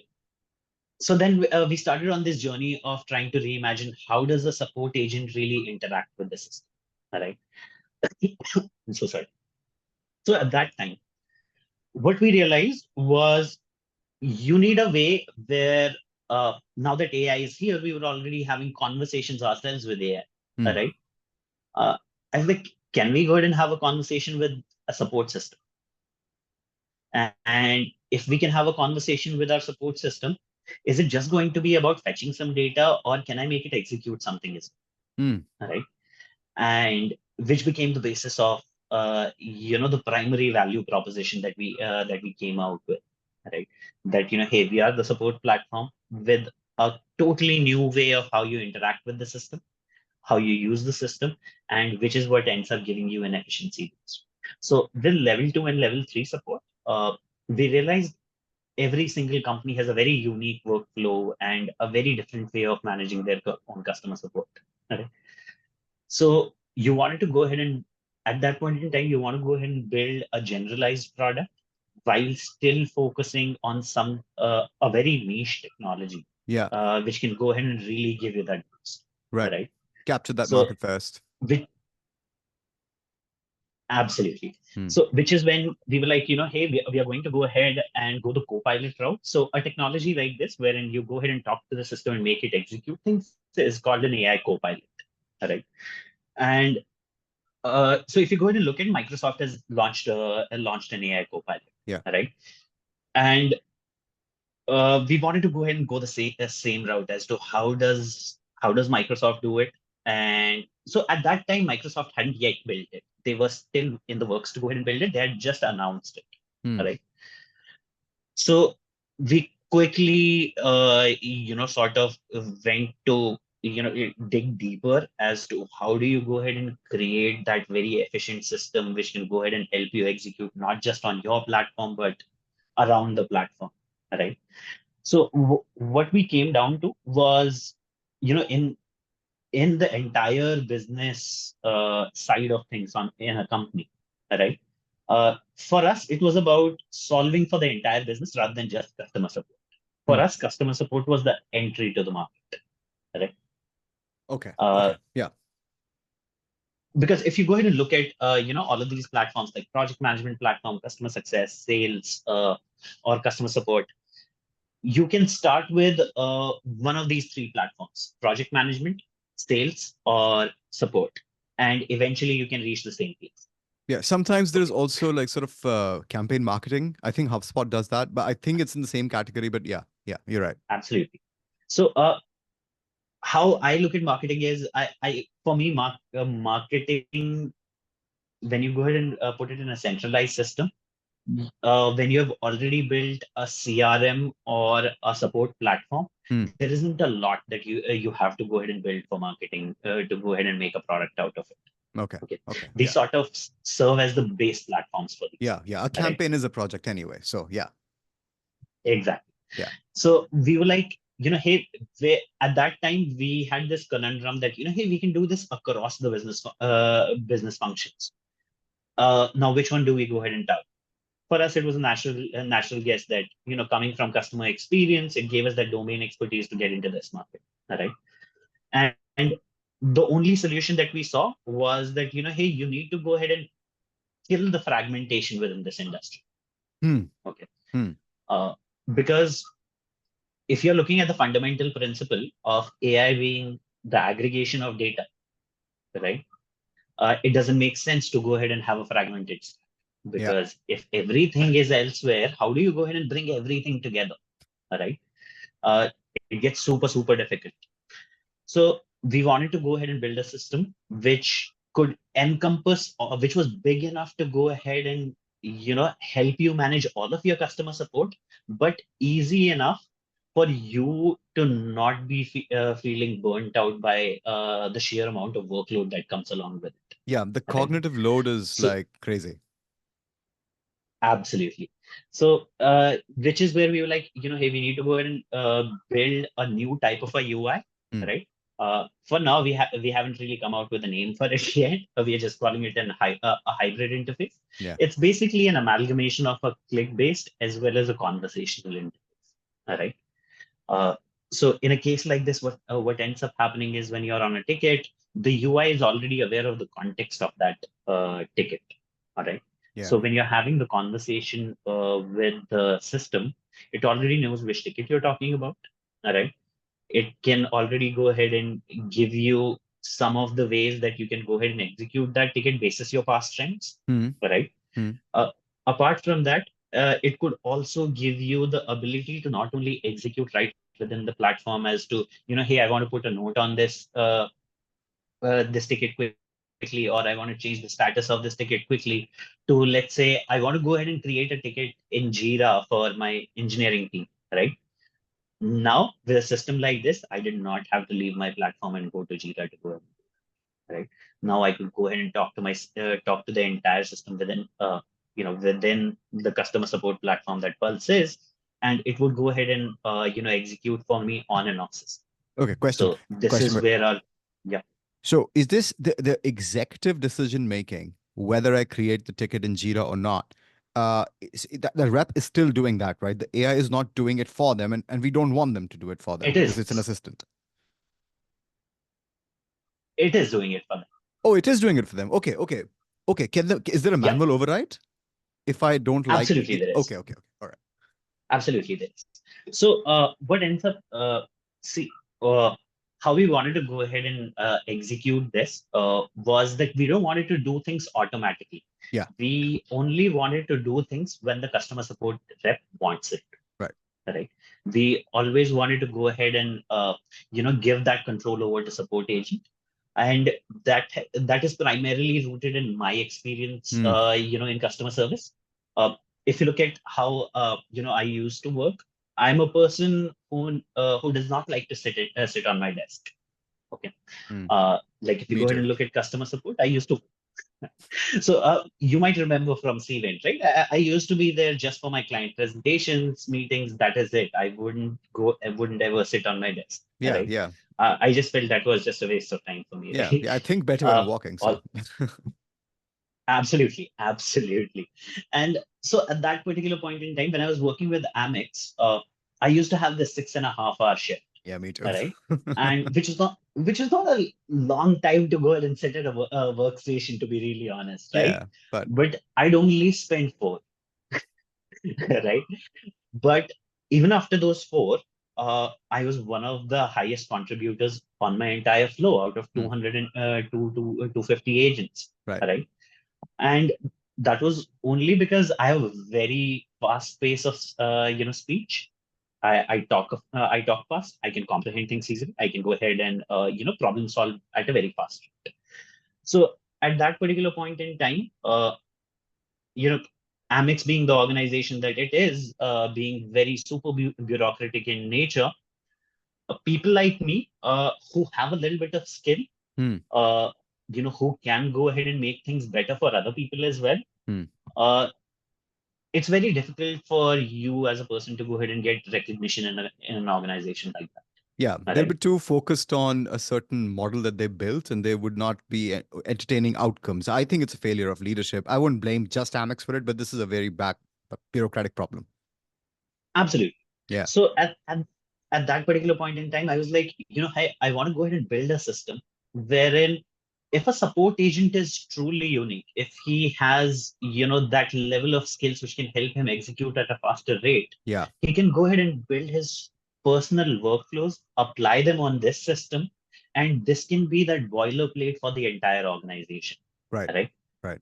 so then we started on this journey of trying to reimagine how does a support agent really interact with the system. All right. I'm so sorry. So at that time, what we realized was you need a way where, now that AI is here, we were already having conversations ourselves with AI. Hmm. All right. Uh, I was like, can we go ahead and have a conversation with a support system? And if we can have a conversation with our support system, is it just going to be about fetching some data, or can I make it execute something as Hmm. well? Right? And which became the basis of, the primary value proposition that we came out with, right? That, hey, we are the support platform with a totally new way of how you interact with the system, how you use the system, and which is what ends up giving you an efficiency boost. So with level 2 and level 3 support, we realized every single company has a very unique workflow and a very different way of managing their own customer support. Right? So you wanted to go ahead and, at that point in time, you want to go ahead and build a generalized product while still focusing on some a very niche technology, Yeah. which can go ahead and really give you that boost, Right. right? Capture that So, market first. which absolutely. Hmm. So, which is when we were like, hey, we are going to go ahead and go the co-pilot route. So, a technology like this, wherein you go ahead and talk to the system and make it execute things, is called an AI co-pilot, right? And so if you go ahead and look at, Microsoft has launched an AI Copilot, Yeah. right? And we wanted to go ahead and go the same route as to how does Microsoft do it. And so at that time, Microsoft hadn't yet built it. They were still in the works to go ahead and build it. They had just announced it, Hmm. right? So we quickly, sort of went to, dig deeper as to how do you go ahead and create that very efficient system which can go ahead and help you execute not just on your platform, but around the platform, right? So what we came down to was, in the entire business side of things in a company, right? For us, it was about solving for the entire business rather than just customer support. For Hmm. us, customer support was the entry to the market, right? Okay. Uh, Okay. Yeah. because if you go ahead and look at, all of these platforms like project management platform, customer success, sales, or customer support, you can start with one of these three platforms: project management, sales, or support, and eventually you can reach the same place. Yeah. Sometimes there's Okay, also like sort of campaign marketing. I think HubSpot does that, but I think it's in the same category. But yeah. Yeah. You're right. absolutely. So how I look at marketing is, I for me, marketing, when you go ahead and put it in a centralized system, when you have already built a CRM or a support platform, Hmm. there isn't a lot that you have to go ahead and build for marketing to go ahead and make a product out of it. Okay. Okay, Okay. these Yeah. sort of serve as the base platforms for these. Yeah. Yeah. A All right, campaign is a project anyway. So yeah. exactly. Yeah. So we were like, hey, at that time we had this conundrum that, hey, we can do this across the business functions. Now, which one do we go ahead and target? For us, it was a natural guess that, coming from customer experience, it gave us that domain expertise to get into this market. All right, and the only solution that we saw was that, hey, you need to go ahead and kill the fragmentation within this industry. Hmm. Okay, Hmm. uh, because if you're looking at the fundamental principle of AI being the aggregation of data, right? It doesn't make sense to go ahead and have a fragmented stack, Yeah. because if everything is elsewhere, how do you go ahead and bring everything together? All right, it gets super difficult. So we wanted to go ahead and build a system which could encompass, which was big enough to go ahead and, help you manage all of your customer support, but easy enough for you to not be feeling burnt out by the sheer amount of workload that comes along with it. Yeah. The Right. cognitive load is So like crazy. absolutely. So, which is where we were like, hey, we need to go ahead and build a new type of a UI, Hmm. right? For now, we haven't really come out with a name for it yet. We are just calling it a hybrid interface. Yeah. It's basically an amalgamation of a click-based as well as a conversational interface. All right. Uh, so in a case like this, what ends up happening is, when you're on a ticket, the UI is already aware of the context of that ticket. All right. Yeah. So when you're having the conversation with the system, it already knows which ticket you're talking about. All right. It can already go ahead and give you some of the ways that you can go ahead and execute that ticket basis your past trends. Hmm. All right. Hmm. Uh, Apart from that, it could also give you the ability to not only execute right within the platform as to, hey, I want to put a note on this ticket quickly, or I want to change the status of this ticket quickly, to, let's say, I want to go ahead and create a ticket in Jira for my engineering team, right? Now, with a system like this, I did not have to leave my platform and go to Jira to go, right? Now I could go ahead and talk to the entire system within within the customer support platform that Pulse is, and it would go ahead and execute for me on and off system. Okay, question. So this Question. is where our yeah. So is this the executive decision making, whether I create the ticket in Jira or not? The rep is still doing that, right? The AI is not doing it for them, and we don't want them to do it for them It because it's an is. assistant. It is doing it for them. Oh, it is doing it for them. Okay, okay, okay. Is there a Yeah, manual override if I don't like absolutely there okay, is. okay, okay. All right. Absolutely there is. So what ends up see uh, how we wanted to go ahead and execute this was that we don't wanted to do things automatically. Yeah. We only wanted to do things when the customer support rep wants it. Right. Right. We always wanted to go ahead and give that control over to support agent, and that is primarily rooted in my experience, Hmm. in customer service. If you look at how I used to work, I'm a person who does not like to sit on my desk. Okay. Hmm. Like if you Me go ahead too. and look at customer support, I used to. So you might remember from Cvent, right? I used to be there just for my client presentations, meetings. That is it. I wouldn't ever sit on my desk, Yeah, right? yeah, I just felt that was just a waste of time for me, yeah, right? yeah. I think better when I'm Uh, walking. all, So absolutely, absolutely. And so at that particular point in time, when I was working with Amex, I used to have this 6.5 hour shift, yeah, me too. all right? And which is not a long time to go and sit at a workstation, to be really honest, right? Yeah, but But I'd only spend 4, right? But even after those 4, I was one of the highest contributors on my entire flow out of hmm, 250 agents, right. right? And that was only because I have a very fast pace of speech. I talk fast. I can comprehend things easily. I can go ahead and problem solve at a very fast rate. So at that particular point in time, you know, Amex being the organization that it is, being very super bureaucratic in nature, people like me who have a little bit of skill, Hmm. uh, who can go ahead and make things better for other people as well. Hmm. Uh, it's very difficult for you as a person to go ahead and get recognition in an organization like that. Yeah, All they'll right. be too focused on a certain model that they built, and they would not be entertaining outcomes. I think it's a failure of leadership. I wouldn't blame just Amex for it, but this is a very back bureaucratic problem. Absolutely. Yeah, So at that particular point in time, I was like, I want to go ahead and build a system wherein if a support agent is truly unique, if he has, that level of skills which can help him execute at a faster rate, yeah, he can go ahead and build his personal workflows, apply them on this system, and this can be that boilerplate for the entire organization, right, right? right.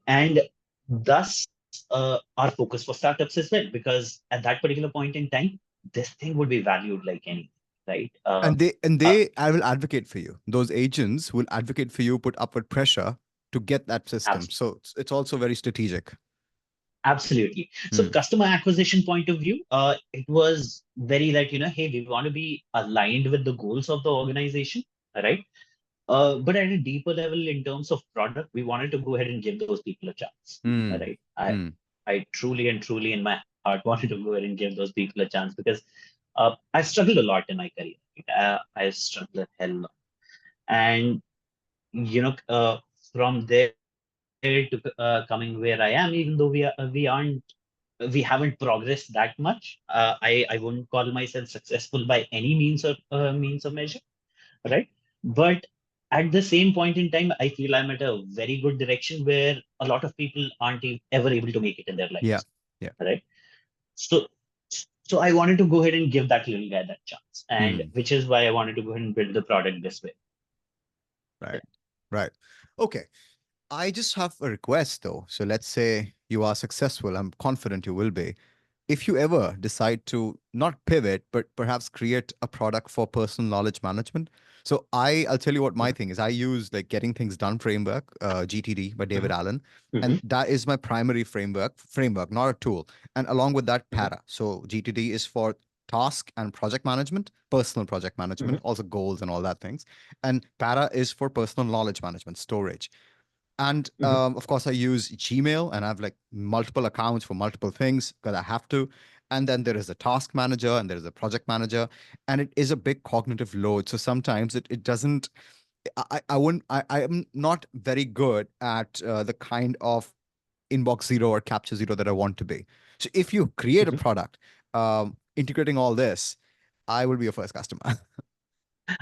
And thus our focus for startups as well, because at that particular point in time, this thing would be valued like anything, right? Uh, I will advocate for you. Those agents will advocate for you, put upward pressure to get that system. So it's also very strategic. Absolutely. So Hmm. customer acquisition point of view, it was very that, hey, we want to be aligned with the goals of the organization, right? But at a deeper level, in terms of product, we wanted to go ahead and give those people a chance, Hmm. right? Hmm. I truly and truly in my heart wanted to go ahead and give those people a chance because I've struggled a lot in my career. I've struggled a hell lot. And, from there to coming where I am, even though we haven't progressed that much. I wouldn't call myself successful by any means of measure, right? But at the same point in time, I feel I'm at a very good direction where a lot of people aren't ever able to make it in their Yeah. lives, Yeah. right? So, so I wanted to go ahead and give that little guy that chance, and Hmm. which is why I wanted to go ahead and build the product this way. Right. Right. Okay. I just have a request though. So let's say you are successful. I'm confident you will be. If you ever decide to not pivot, but perhaps create a product for personal knowledge management. So I'll tell you what my thing is. I use like Getting Things Done framework, GTD by David Mhm, Allen, and mhm, that is my primary framework, not a tool. And along with that, mhm, Para. So GTD is for task and project management, personal project management, Mhm, also goals and all that things. And para is for personal knowledge management, storage. And mhm. of course, I use Gmail and I have like multiple accounts for multiple things because I have to. And then there is a task manager and there is a project manager, and it is a big cognitive load. So sometimes it doesn't, I wouldn't, I am not very good at the kind of inbox zero or capture zero that I want to be. So if you create a Mhm. product integrating all this, I will be your first customer.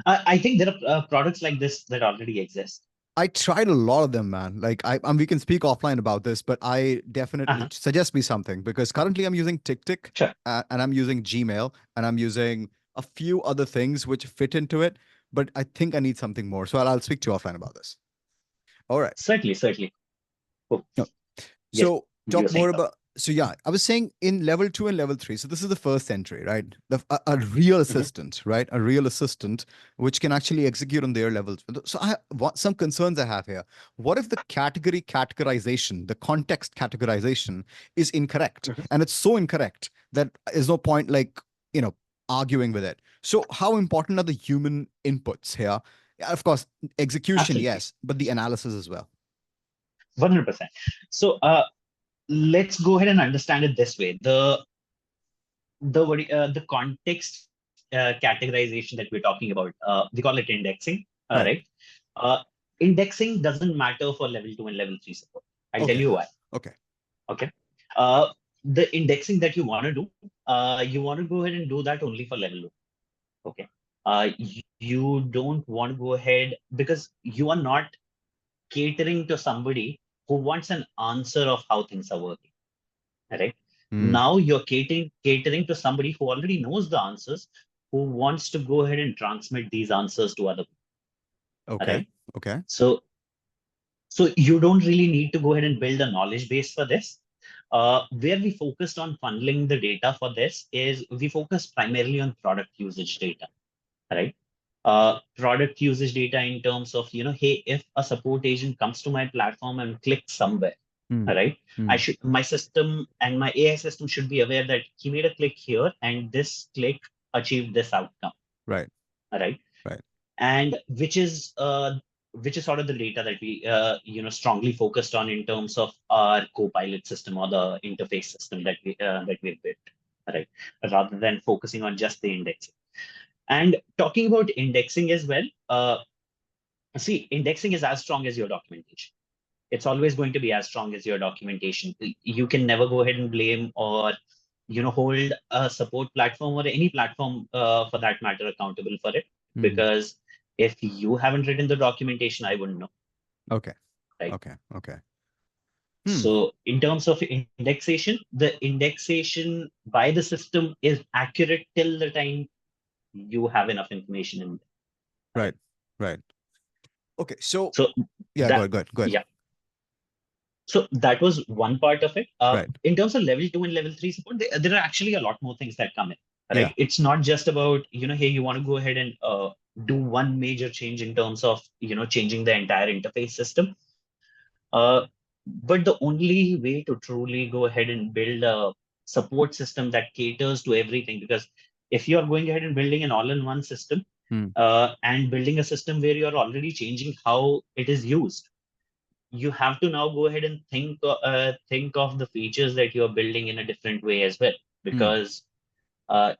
I think there are products like this that already exist. I tried a lot of them, man. Like we can speak offline about this, but I definitely Uh-huh. suggest me something because currently I'm using TickTick Sure. and I'm using Gmail and I'm using a few other things which fit into it. But I think I need something more. So I'll speak to you offline about this. All right. Certainly, certainly. Oh, yes, So you were talk saying more something. about. So yeah, I was saying in level two and level three. So this is the first entry, right? A real Mhm, assistant, right? A real assistant which can actually execute on their levels. So some concerns I have here. What if the category categorization, the context categorization, is incorrect, mhm. and it's so incorrect that there's no point like you know arguing with it. So how important are the human inputs here? Yeah, of course, execution, Absolutely. yes, but the analysis as well. 100%. So let's go ahead and understand it this way. The context categorization that we're talking about, we call it indexing, Right. right? Uh, Indexing doesn't matter for level two and level three support. I'll tell Okay. you why. Okay. Okay. Uh, the indexing that you want to do, you want to go ahead and do that only for level one. Okay. You don't want to go ahead because you are not catering to somebody who wants an answer of how things are working. Right? Hmm. Now you're catering to somebody who already knows the answers, who wants to go ahead and transmit these answers to other people. Okay. Right? Okay. So so you don't really need to go ahead and build a knowledge base for this. Where we focused on funneling the data for this is we focus primarily on product usage data, right? Product usage data in terms of, hey, if a support agent comes to my platform and clicks somewhere, Hmm. all right, Hmm. my system and my AI system should be aware that he made a click here and this click achieved this outcome, Right. all right? Right. And which is sort of the data that we strongly focused on in terms of our co-pilot system or the interface system that we've built, right? Rather than focusing on just the indexing. And talking about indexing as well, see, indexing is as strong as your documentation. It's always going to be as strong as your documentation. You can never go ahead and blame or hold a support platform or any platform for that matter accountable for it, Hmm. because if you haven't written the documentation, I wouldn't know, Okay. right? Okay. Okay. Hmm. So in terms of indexation, the indexation by the system is accurate till the time you have enough information in there, Right. right? Right. Okay. So So yeah, go that ahead. Go ahead. Go ahead. yeah. So that was one part of it. Right. In terms of level two and level three support, there are actually a lot more things that come in, Yeah. right? It's not just about, hey, you want to go ahead and do one major change in terms of, changing the entire interface system. Uh, but the only way to truly go ahead and build a support system that caters to everything, because if you're going ahead and building an all-in-one system Hmm. and building a system where you're already changing how it is used, you have to now go ahead and think of the features that you're building in a different way as well, Hmm. because uh,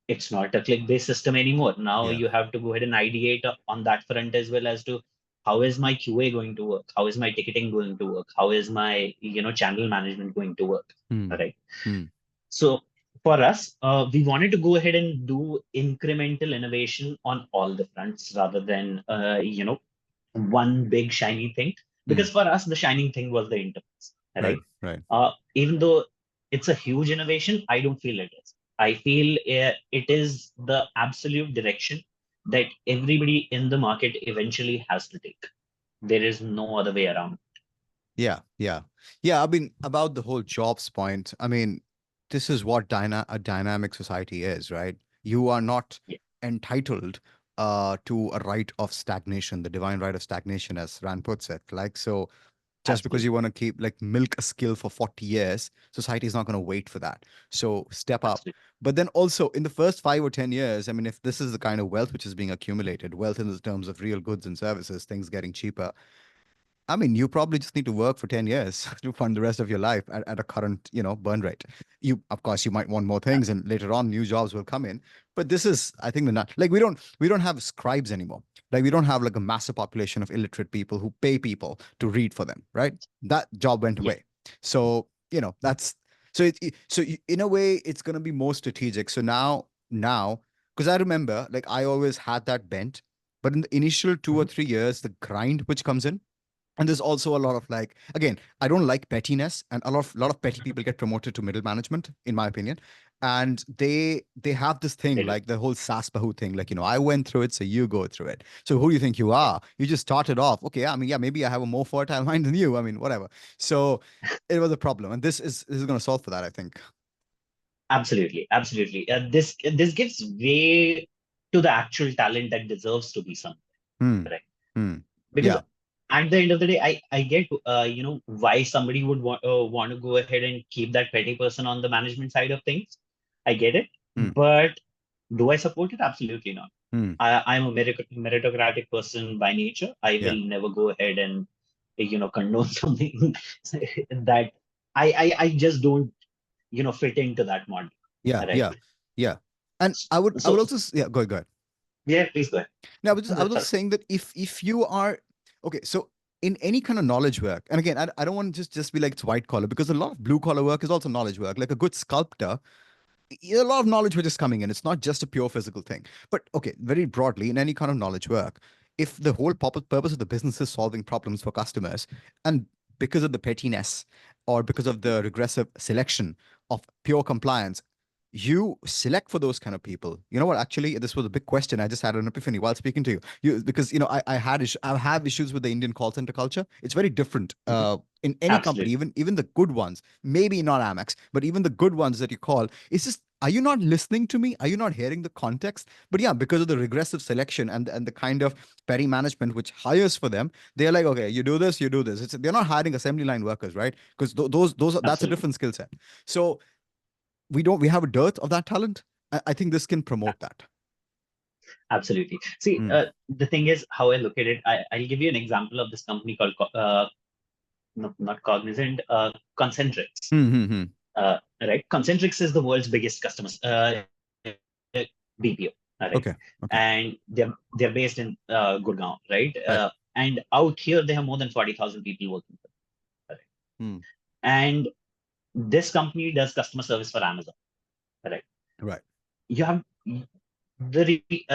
it's not a click-based system anymore. Now Yeah. you have to go ahead and ideate on that front as well as to how is my QA going to work, how is my ticketing going to work, how is my channel management going to work, Hmm. all right? Hmm. So for us, we wanted to go ahead and do incremental innovation on all the fronts rather than one big shiny thing. Hmm. Because for us, the shining thing was the interface, Right. right? Right. Even though it's a huge innovation, I don't feel it is. I feel it is the absolute direction that everybody in the market eventually has to take. There is no other way around. Yeah. Yeah. Yeah. I mean, about the whole jobs point, I mean, this is what a dynamic society is, right? You are not Yeah. entitled to a right of stagnation, the divine right of stagnation, as Rand puts it. Like so, just because you Absolutely. want to keep like milk a skill for 40 years, society is not going to wait for that. So step up. Absolutely. But then also in the first 5 or 10 years, I mean, if this is the kind of wealth which is being accumulated, wealth in the terms of real goods and services, things getting cheaper, I mean, you probably just need to work for 10 years to fund the rest of your life at a current, burn rate. Of course, you might want more things and later on new jobs will come in. But this is, I think, like we don't have scribes anymore. Like we don't have like a massive population of illiterate people who pay people to read for them, right? That job went Yeah. away. So, that's, in a way, it's going to be more strategic. So now, because I remember like I always had that bent, but in the initial 2 or 3 years, the grind which comes in, and there's also a lot of like, again, I don't like pettiness, and a lot of petty people get promoted to middle management in my opinion, and they have this thing They do. like the whole sas bahu thing, like, I went through it, so you go through it. So who do you think you Yeah. are? You just started off, okay, I mean, yeah, maybe I have a more fertile mind than you, I mean, whatever. So it was a problem, and this is going to solve for that, I think. Absolutely. Absolutely. This gives way to the actual talent that deserves to be some. Hmm. Right? Hmm. Because Yeah. at the end of the day, I get why somebody would want to go ahead and keep that petty person on the management side of things. I get it, Hmm. but do I support it? Absolutely not. Hmm. I'm a meritocratic person by nature. I Yeah. will never go ahead and condone something that I just don't fit into that model. Yeah. Right. Yeah. Yeah. And I would So also yeah, go ahead. yeah, please go ahead. No, I was Sorry. just saying that if you are okay, so in any kind of knowledge work, and again, I don't want to just be like it's white collar, because a lot of blue collar work is also knowledge work. Like a good sculptor, a lot of knowledge which is coming in. It's not just a pure physical thing. But okay, very broadly, in any kind of knowledge work, if the whole purpose of the business is solving problems for customers, and because of the pettiness or because of the regressive selection of pure compliance, you select for those kind of people. You know what? Actually, this was a big question. I just had an epiphany while speaking to you. Because I have issues with the Indian call center culture. It's very different. Mhm. In any company, Absolutely. even the good ones, maybe not Amex, but even the good ones that you call, it's just, are you not listening to me? Are you not hearing the context? But yeah, because of the regressive selection and the kind of petty management which hires for them, they're like, okay, you do this, you do this. They're not hiring assembly line workers, right? Because that's a Absolutely. different skill set. So we have a dearth of that talent. I think this can promote that. Absolutely. See, Mm. the thing is, how I look at it, I'll give you an example of this company called, no, not Cognizant, Concentrix. Mm-hmm. Right? Concentrix is the world's biggest customers, BPO. Right? Okay. Okay. And they're based in Gurgaon, right? Right. And out here, they have more than 40,000 people working for them. Right? Mm. And this company does customer service for Amazon. Right? Right. You have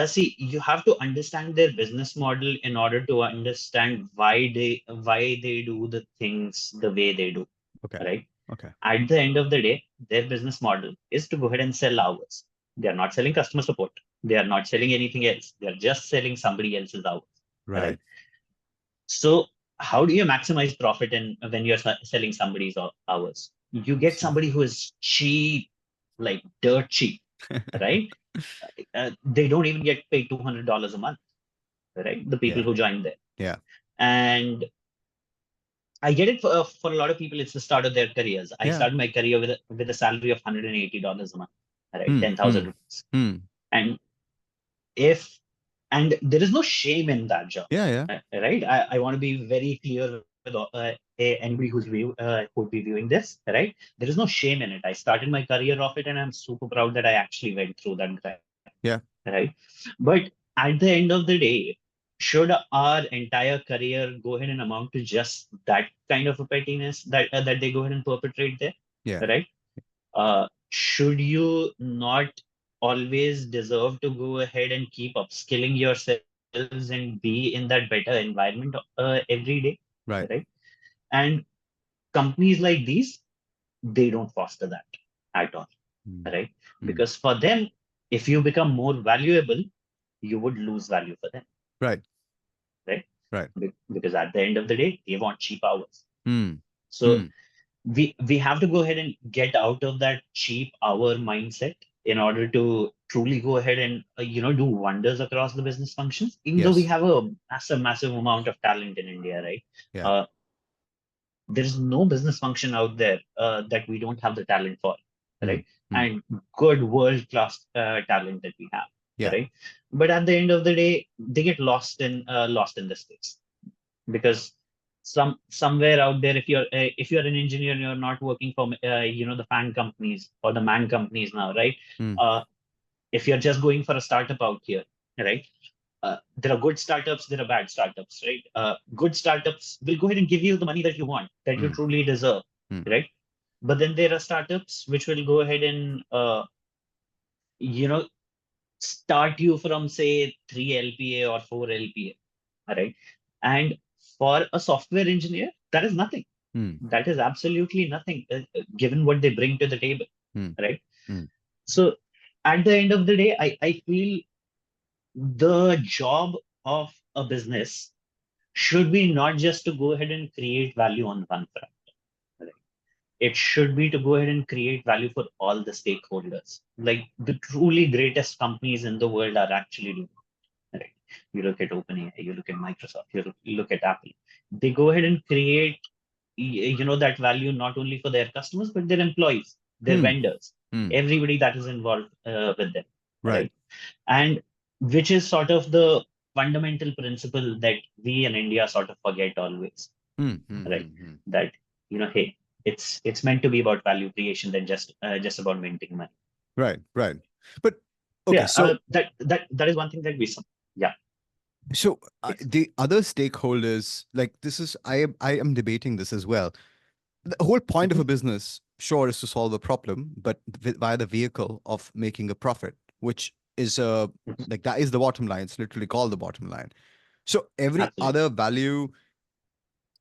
see, you have to understand their business model in order to understand why they do the things the way they do, Okay. right? Okay. At the end of the day, their business model is to go ahead and sell hours. They are not selling customer support. They are not selling anything else. They are just selling somebody else's hours, Right. right? So how do you maximize profit in when you're selling somebody's hours? You get So, somebody who is cheap, like dirt cheap, right? They don't even get paid $200 a month, right? The people yeah. who join there. Yeah. And I get it for a lot of people, it's the start of their careers. I Yeah. started my career with a salary of $180 a month, right? Hmm. 10,000 Hmm. rupees. Hmm. And if, and there is no shame in that job, Yeah. Yeah. right? I want to be very clear with anybody who'd be viewing this, right? There is no shame in it. I started my career off it, and I'm super proud that I actually went through that grind, Yeah. right? But at the end of the day, should our entire career go ahead and amount to just that kind of a pettiness that they go ahead and perpetrate there, Yeah. right? Should you not always deserve to go ahead and keep upskilling yourselves and be in that better environment every day, Right. right? And companies like these, they don't foster that at all, Hmm. right? Hmm. Because for them, if you become more valuable, you would lose value for them, Right. right? Right. Because at the end of the day, they want cheap hours. Hmm. So Hmm. we have to go ahead and get out of that cheap hour mindset in order to truly go ahead and do wonders across the business functions. Even though we Yes. have a massive amount of talent in India, right? Yeah. Uh, there's no business function out there that we don't have the talent for, Mm, right? mm. And good world-class talent that we have, Yeah. right? But at the end of the day, they get lost in the space because somewhere out there, if you're an engineer and you're not working for the fan companies or the man companies now, right? Mm, Uh, if you're just going for a startup out here, right? There are good startups, there are bad startups, right? Good startups will go ahead and give you the money that you want, that you mm, truly deserve, mm, right? But then there are startups which will go ahead and you know start you from say 3 LPA or 4 LPA, right? And for a software engineer, that is nothing. mm, That is absolutely nothing, given what they bring to the table, mm, right? mm, So at the end of the day, I feel the job of a business should be not just to go ahead and create value on one front. Right? It should be to go ahead and create value for all the stakeholders. Like the truly greatest companies in the world are actually doing. Right? You look at OpenAI, you look at Microsoft, you look at Apple. They go ahead and create, that value not only for their customers but their employees, their mm, vendors, mm. everybody that is involved with them, Right. right? And which is sort of the fundamental principle that we in India sort of forget always, Mm, mm, right? mm, mm. That hey, it's meant to be about value creation than just about minting money. Right. Right. But okay, Yeah, so that is one thing that yeah, please. the other stakeholders, like this is I am debating this as well. The whole point of Mhm. a business, sure, is to solve a problem, but via the vehicle of making a profit, which is Mhm. like that is the bottom line. It's literally called the bottom line. So every Absolutely. other value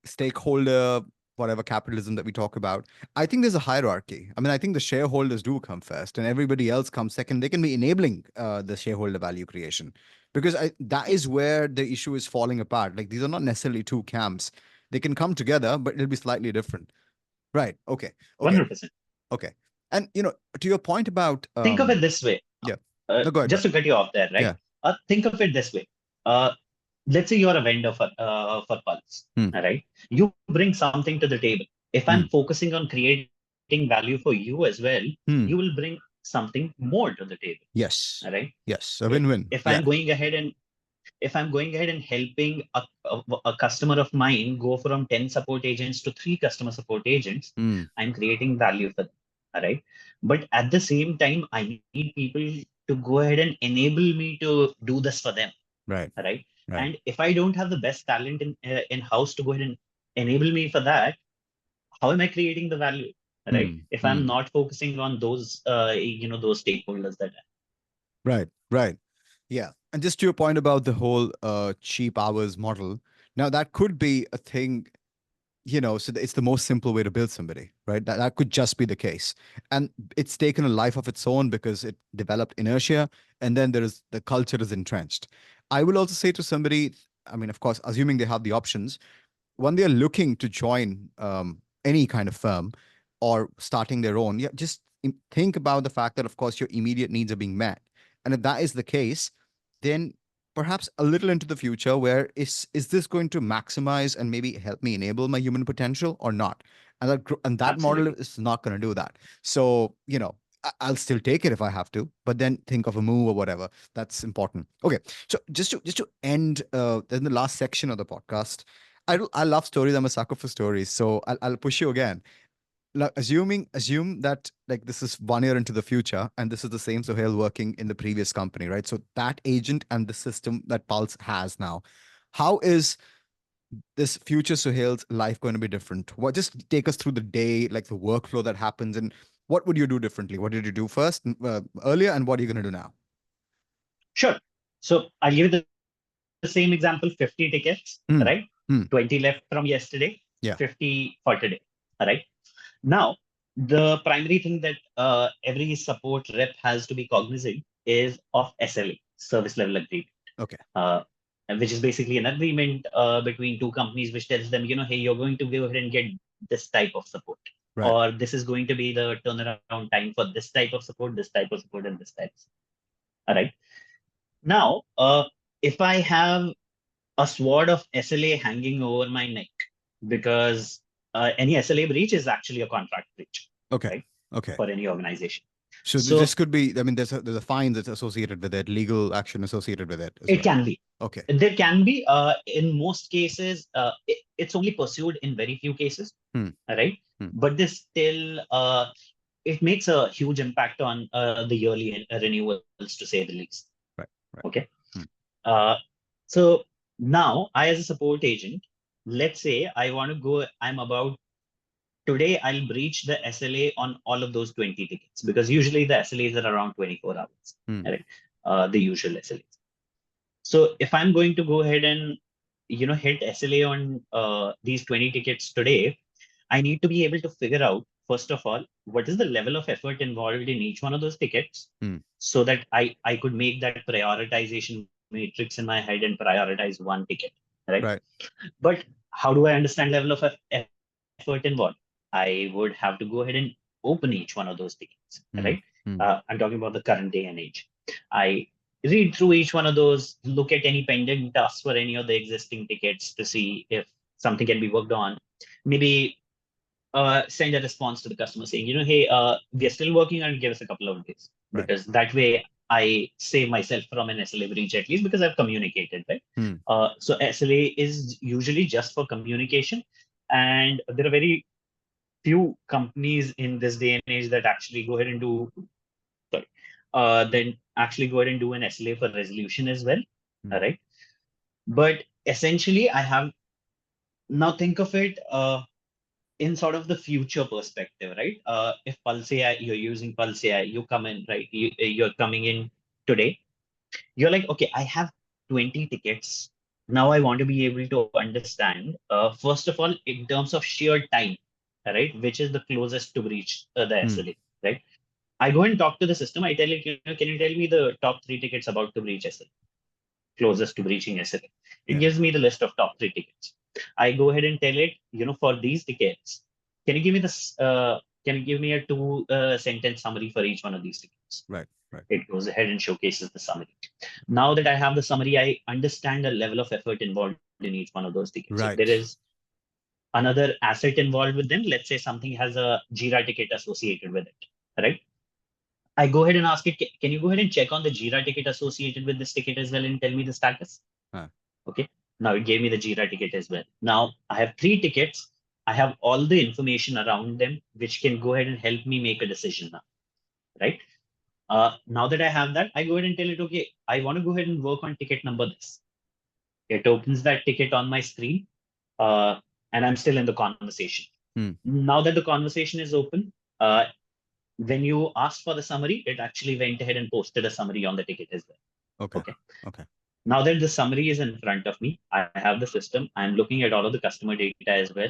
stakeholder, whatever capitalism that we talk about, I think there's a hierarchy. I mean, I think the shareholders do come first and everybody else comes second. They can be enabling the shareholder value creation because that is where the issue is falling apart. Like these are not necessarily two camps. They can come together, but it'll be slightly different. Right. Okay. Okay. 100%. Okay. And to your point about Think of it this way. yeah. No, go ahead, go Just ahead. to cut you off there, right? Yeah. Think of it this way. Uh, let's say you're a vendor for Pulse, Hmm. all right? You bring something to the table. If I'm Hmm. focusing on creating value for you as well, you will Hmm. bring something more to the table, all Yes. right? Yes. A If win-win. I'm Yeah. going ahead and if I'm going ahead and helping a customer of mine go from 10 support agents to 3 customer support agents, Hmm. I'm creating value for them. All right. But at the same time, I need people to go ahead and enable me to do this for them. Right. All right. Right. And if I don't have the best talent in house to go ahead and enable me for that, how am I creating the value? All right. Hmm. If I'm Hmm. not focusing on those stakeholders that. Right. Right. Yeah. And just to your point about the whole cheap hours model, now that could be a thing, so it's the most simple way to build somebody, right? That could just be the case. And it's taken a life of its own because it developed inertia and then the culture is entrenched. I will also say to somebody, I mean, of course, assuming they have the options, when they're looking to join any kind of firm or starting their own, yeah, just think about the fact that, of course, your immediate needs are being met. And if that is the case, then perhaps a little into the future, where is this going to maximize and maybe help me enable my human potential or not? And that model Absolutely. is not going to do that. So, I'll still take it if I have to, but then think of a move or whatever. That's important. Okay, so just to end, in the last section of the podcast, I love stories. I'm a sucker for stories. So I'll push you again. Like, assume that like this is 1 year into the future, and this is the same Sohail working in the previous company, right? So that agent and the system that Pulse has now, how is this future Sohail's life going to be different? What just take us through the day, like the workflow that happens, and what would you do differently? What did you do first, earlier, and what are you going to do now? Sure. So I'll give you the same example, 50 tickets, right? Hmm. 20 left Hmm. from yesterday, Yeah. 50 for today. All right. Now, the primary thing that every support rep has to be cognizant is of SLA, service level agreement, Okay. uh, which is basically an agreement between two companies which tells them, hey, you're going to go ahead and get this type of support, Right. or this is going to be the turnaround time for this type of support, this type of support, and this type of support. All right. Now, if I have a sword of SLA hanging over my neck because any SLA breach is actually a contract breach, Okay. right? Okay. For any organization. So So this could be, I mean, there's a fine that's associated with it, legal action associated with it as it well. can be. Okay. There can be, in most cases, it's only pursued in very few cases, right? But this still, it makes a huge impact on the yearly renewals, to say the least. Right. Right. Okay. Uh, so now, I as a support agent, let's say I want to go, I'm about today, I'll breach the SLA on all of those 20 tickets because usually the SLAs are around 24 hours, right? The usual SLAs. So if I'm going to go ahead and hit SLA on these 20 tickets today, I need to be able to figure out, first of all, what is the level of effort involved in each one of those tickets so that I could make that prioritization matrix in my head and prioritize one ticket, right? Right. But how do I understand level of effort involved? I would have to go ahead and open each one of those tickets, right? I'm talking about the current day and age. I read through each one of those, look at any pending tasks for any of the existing tickets to see if something can be worked on. Maybe send a response to the customer saying, hey, we are still working on it, give us a couple of days. Right. Because that way I save myself from an SLA breach at least because I've communicated, right? So SLA is usually just for communication. And there are very few companies in this day and age that actually go ahead and do, sorry, then actually go ahead and do an SLA for resolution as well. All right. But essentially, I have now think of it in sort of the future perspective, right? If Pulse AI, you're using Pulse AI, you come in, right? You're coming in today. You're like, okay, I have 20 tickets. Now I want to be able to understand, first of all, in terms of sheer time, right? Which is the closest to breach the SLA, right? I go and talk to the system. I tell it, can you tell me the top three tickets about to breach SLA, closest to breaching SLA? It gives me the list of top three tickets. I go ahead and tell it, for these tickets, can you give me this? Can you give me a two sentence summary for each one of these tickets? Right. Right. It goes ahead and showcases the summary. Now that I have the summary, I understand the level of effort involved in each one of those tickets. If there Right. is another asset involved with them, let's say something has a Jira ticket associated with it, right? I go ahead and ask it, can you go ahead and check on the Jira ticket associated with this ticket as well and tell me the status? Okay. Now it gave me the Jira ticket as well. Now I have three tickets. I have all the information around them, which can go ahead and help me make a decision now, right? Now that I have that, I go ahead and tell it, okay, I want to go ahead and work on ticket number this. It opens that ticket on my screen, and I'm still in the conversation. Now that the conversation is open, when you asked for the summary, it actually went ahead and posted a summary on the ticket as well. Okay. Okay. Okay. Now that the summary is in front of me, I have the system. I'm looking at all of the customer data as well.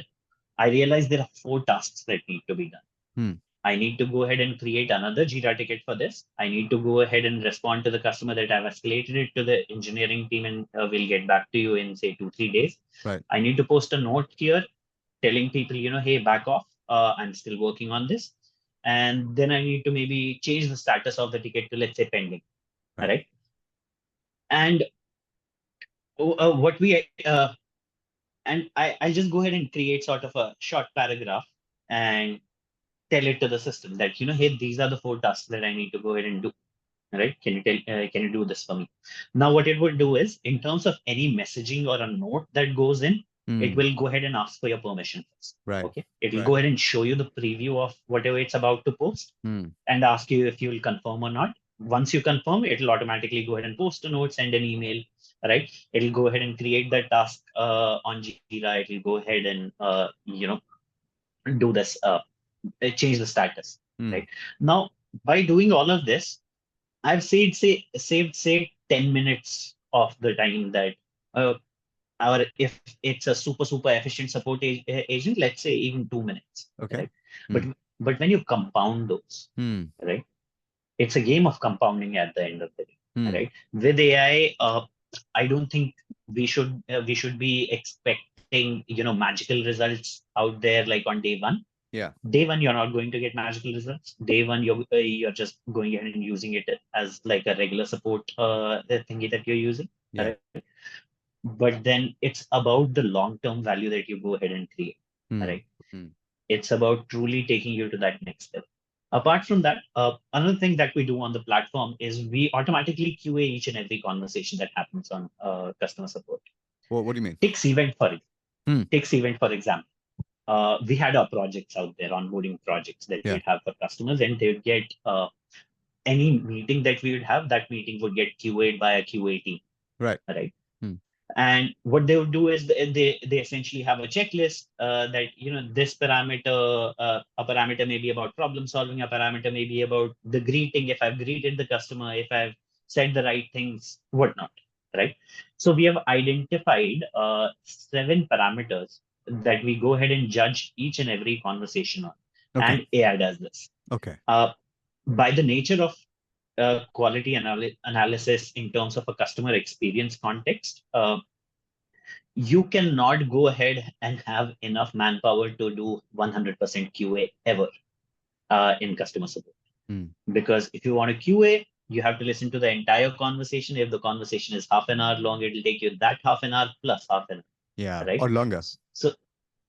I realize there are 4 tasks that need to be done. I need to go ahead and create another Jira ticket for this. I need to go ahead and respond to the customer that I've escalated it to the engineering team and we'll get back to you in say 2-3 days. Right. I need to post a note here telling people, hey, back off. I'm still working on this. And then I need to maybe change the status of the ticket to, let's say, pending. All right. And what we and I'll just go ahead and create sort of a short paragraph and tell it to the system that hey, these are the 4 tasks that I need to go ahead and do. Right? Can you do this for me? Now what it would do is, in terms of any messaging or a note that goes in, it will go ahead and ask for your permission first. Right. Okay, it will go ahead and show you the preview of whatever it's about to post and ask you if you will confirm or not. Once you confirm, it'll automatically go ahead and post a note, send an email, right? It'll go ahead and create that task on Jira. It'll go ahead and do this, change the status, right? Now, by doing all of this, I've saved say 10 minutes of the time that or if it's a super efficient support agent, let's say even 2 minutes. Okay. Right? But when you compound those, right? It's a game of compounding at the end of the day, right? With AI, I don't think we should be expecting magical results out there like on day one. Yeah. Day one, you're not going to get magical results. Day one, you're just going ahead and using it as like a regular support thingy that you're using. Yeah. Right? But then it's about the long-term value that you go ahead and create. Right? It's about truly taking you to that next level. Apart from that, another thing that we do on the platform is we automatically QA each and every conversation that happens on customer support. Well, what do you mean? Takes event for Hmm. takes event for example. We had our projects out there, onboarding projects that we Yeah. would have for customers, and they would get any meeting that we would have, that meeting would get QA'd by a QA team, Right. right? Hmm. And what they would do is they essentially have a checklist that this parameter, a parameter may be about problem solving, a parameter may be about the greeting, if I've greeted the customer, if I've said the right things, whatnot, right? So we have identified 7 parameters that we go ahead and judge each and every conversation on, Okay. and AI does this. Okay. uh, by the nature of quality analysis in terms of a customer experience context, you cannot go ahead and have enough manpower to do 100% QA ever in customer support. Hmm. Because if you want to QA, you have to listen to the entire conversation. If the conversation is half an hour long, it'll take you that half an hour plus half an Yeah. hour, right? Or longer. So,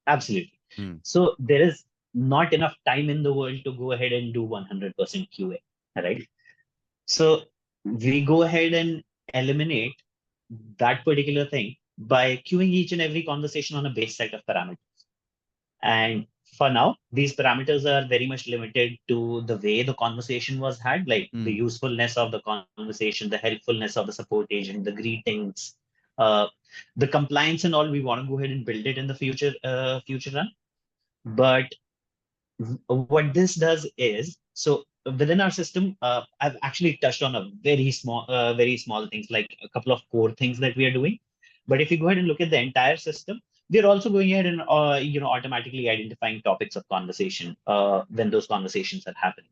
absolutely. Hmm. So, there is not enough time in the world to go ahead and do 100% QA, right? So we go ahead and eliminate that particular thing by queuing each and every conversation on a base set of parameters. And for now, these parameters are very much limited to the way the conversation was had, like the Hmm. usefulness of the conversation, the helpfulness of the support agent, the greetings, uh, the compliance and all. We want to go ahead and build it in the future run. But what this does is, so within our system, I've actually touched on a very small things, like a couple of core things that we are doing. But if you go ahead and look at the entire system, we're also going ahead and automatically identifying topics of conversation when those conversations are happening.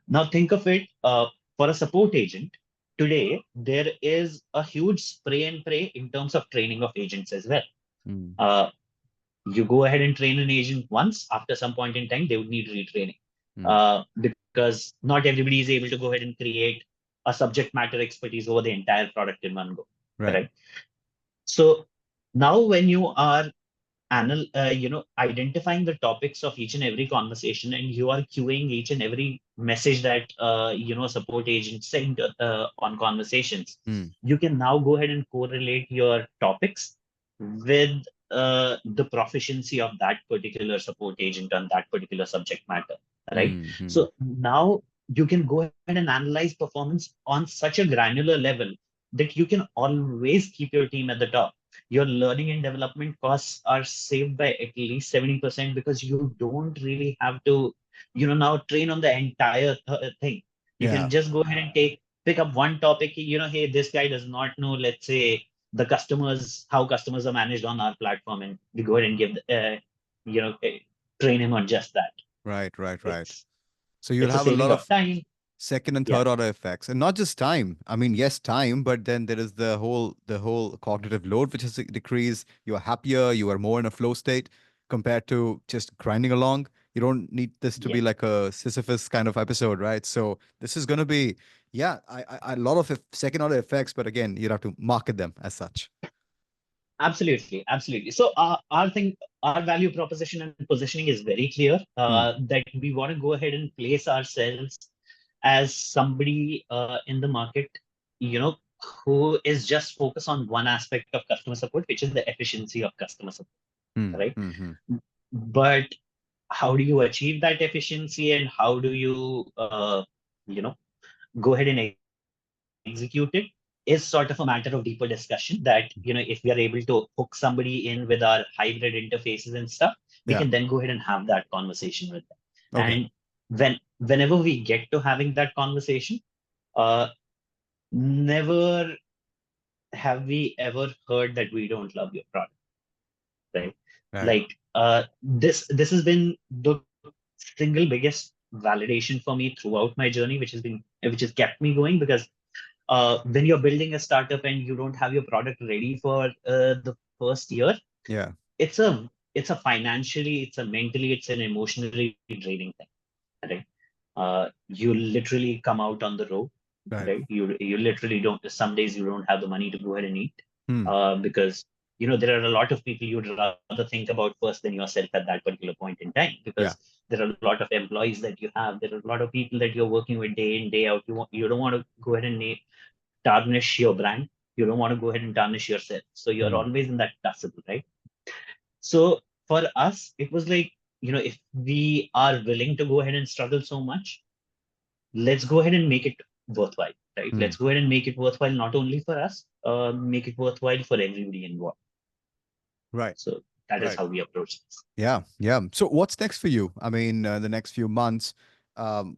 Now think of it, for a support agent today, there is a huge spray and pray in terms of training of agents as well. Hmm. Uh, you go ahead and train an agent once, after some point in time they would need retraining, Hmm. because not everybody is able to go ahead and create a subject matter expertise over the entire product in one go, Right. correct? So now when you are identifying the topics of each and every conversation, and you are queuing each and every message that support agent send on conversations, Hmm. you can now go ahead and correlate your topics with the proficiency of that particular support agent on that particular subject matter, right? Hmm. Hmm. So now you can go ahead and analyze performance on such a granular level that you can always keep your team at the top. Your learning and development costs are saved by at least 70%, because you don't really have to now train on the entire thing. You can Yeah. just go ahead and pick up one topic. Hey, this guy does not know, let's say, the customers, how customers are managed on our platform, and we go ahead and give you know uh, train him on just that. Right. Right. Right. it's So you'll it's a have a lot saving of of time. second and Yeah, third order effects, and not just time. I mean, yes, time, but then there is the whole cognitive load which has decreased. You are happier, you are more in a flow state compared to just grinding along. You don't need this to yeah. be like a Sisyphus kind of episode, right? So this is going to be, yeah, a lot of second order effects, but again, you have to market them as such. Absolutely, absolutely. So our value proposition and positioning is very clear. Hmm. That we want to go ahead and place ourselves as somebody in the market, you know, who is just focused on one aspect of customer support, which is the efficiency of customer support, Hmm. right? Hmm. Hmm. But how do you achieve that efficiency, and how do you, you know, go ahead and execute it, is sort of a matter of deeper discussion. That if we are able to hook somebody in with our hybrid interfaces and stuff, we can then go Yeah. ahead and have that conversation with them. And Okay. whenever we get to having that conversation, uh, never have we ever heard that we don't love your product, right? Right. Like this has been the single biggest validation for me throughout my journey, which has kept me going. Because when you're building a startup and you don't have your product ready for the first year, Yeah. it's a financially, it's a mentally, it's an emotionally draining thing, right? You literally come out on the road, Right. right? You literally don't. Some days you don't have the money to go ahead and eat, Hmm. because there are a lot of people you'd rather think about first than yourself at that particular point in time, because Yeah. there are a lot of employees that you have. There are a lot of people that you're working with day in, day out. You don't want to go ahead and tarnish your brand. You don't want to go ahead and tarnish yourself. So you're Hmm. always in that tussle, right? So for us, it was like, if we are willing to go ahead and struggle so much, let's go ahead and make it worthwhile, right? Hmm. Let's go ahead and make it worthwhile, not only for us, make it worthwhile for everybody involved. Right. So that is Right. how we approach this. Yeah. Yeah. So what's next for you? I mean, the next few months,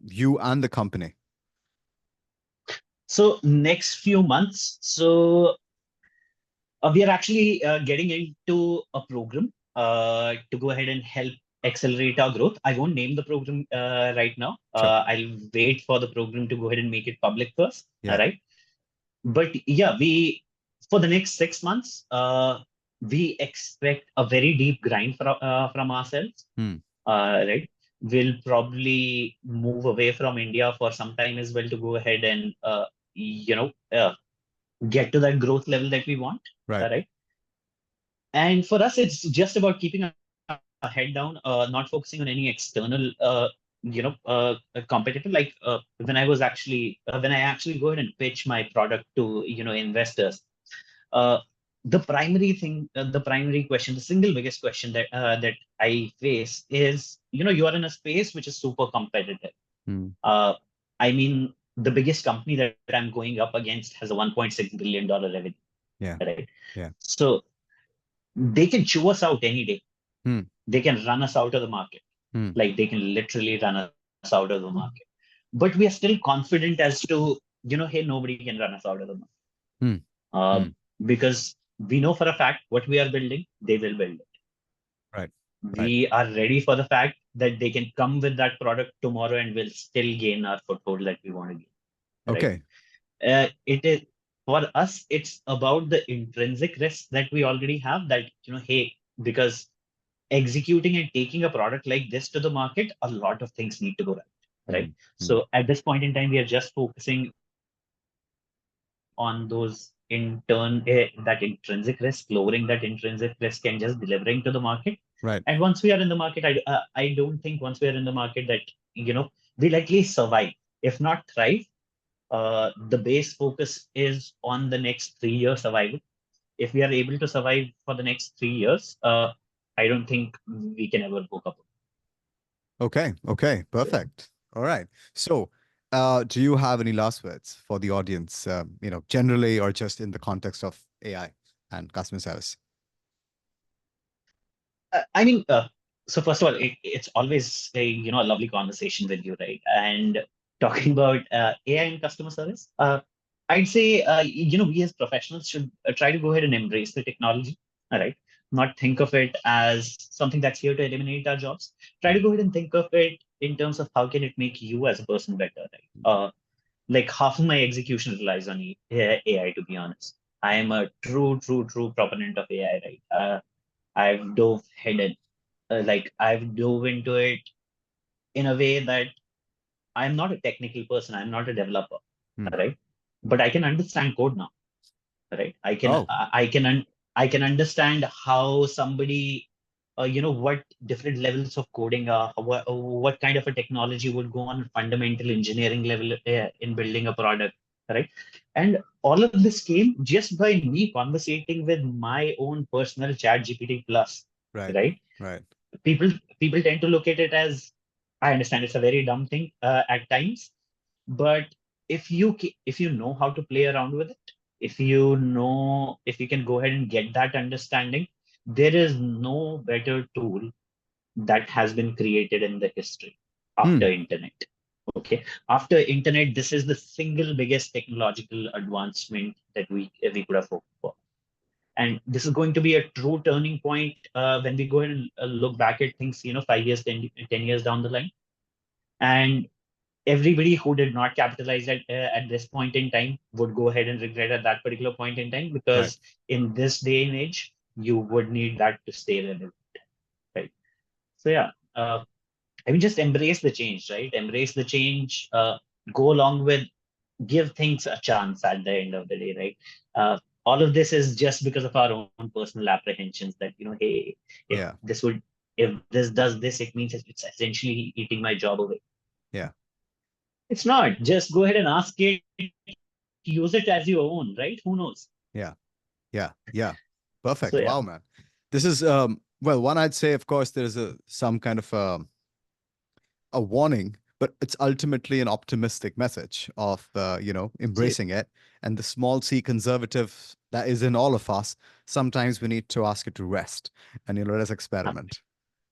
you and the company. So next few months, so we are actually getting into a program to go ahead and help accelerate our growth. I won't name the program right now. Sure. I'll wait for the program to go ahead and make it public first. All Yeah. right. But yeah, we for the next 6 months, we expect a very deep grind from ourselves. Hmm. Right. We'll probably move away from India for some time as well to go ahead and you know uh, get to that growth level that we want. Right. Right. And for us, it's just about keeping our head down, not focusing on any external, competitor. Like when I actually go ahead and pitch my product to, investors, uh, the primary question, the single biggest question that I face is, you are in a space which is super competitive. Hmm. Uh, I mean, the biggest company that I'm going up against has a $1.6 billion revenue, Yeah. right? Yeah. So they can chew us out any day. Hmm. They can run us out of the market. Hmm. Like they can literally run us out of the market. But we are still confident as to, hey, nobody can run us out of the market. Hmm. Uh, Hmm. because we know for a fact what we are building, they will build it. Right. Right. We are ready for the fact that they can come with that product tomorrow and we'll still gain our foothold that we want to gain. Right. Okay. It is for us, it's about the intrinsic risk that we already have, that, hey, because executing and taking a product like this to the market, a lot of things need to go right. Right. Hmm. Hmm. So at this point in time, we are just focusing on those that intrinsic risk, lowering that intrinsic risk and just delivering to the market. And once we are in Right. the market, I don't think once we are in the market that, we'll at least survive, if not thrive. The base focus is on the next 3 year survival. If we are able to survive for the next 3 years, I don't think we can ever go up. Okay. Okay. So yeah. Perfect. All right. So, do you have any last words for the audience, generally or just in the context of AI and customer service? I mean, so first of all, it's always a lovely conversation with you, right? And talking about AI and customer service, I'd say we as professionals should try to go ahead and embrace the technology, all right? Not think of it as something that's here to eliminate our jobs. Try to Hmm. go ahead and think of it in terms of how can it make you as a person better, right? Like half of my execution relies on AI, to be honest. I am a true proponent of AI, right? I've dove headed I've dove into it in a way that I'm not a technical person. I'm not a developer, Hmm. right? But I can understand code now, right? Oh, I can understand how somebody, what different levels of coding are, what kind of a technology would go on fundamental engineering level in building a product, right? And all of this came just by me conversating with my own personal chat GPT plus, right. right? Right. people People tend to look at it as, I understand it's a very dumb thing at times, but if you know how to play around with it, if you can go ahead and get that understanding, there is no better tool that has been created in the history Hmm. after internet. Okay, after internet, this is the single biggest technological advancement that we could have hoped for. And this is going to be a true turning point when we go and look back at things, 5 years, 10 years down the line. And everybody who did not capitalize at this point in time would go ahead and regret at that particular point in time, Right. because in this day and age, you would need that to stay relevant, right? So yeah, I mean, just embrace the change, right? Embrace the change. Go along with, give things a chance at the end of the day, right? all of this is just because of our own personal apprehensions that, hey, if Yeah. this would, if this does this, it means it's essentially eating my job away. Yeah. It's not. Just go ahead and ask it, use it as your own, right? Who knows? Yeah. Yeah. Yeah. So Perfect. yeah, Wow, man. This is well, one I'd say, of course, there's a some kind of a warning, but it's ultimately an optimistic message of absolutely. embracing it. And the small c conservative that is in all of us, sometimes we need to ask it to rest and let us experiment.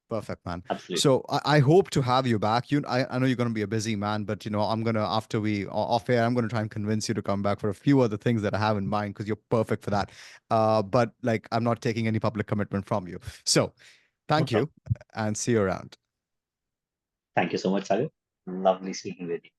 Perfect, man. Absolutely. So I hope to have you back. I know you're going to be a busy man, but I'm gonna after we off air, I'm gonna try and convince you to come back for a few other things that I have in mind because you're perfect for that. But like I'm not taking any public commitment from you. So No thank problem. you and see you around. Thank you so much, Sagar. Lovely speaking with you.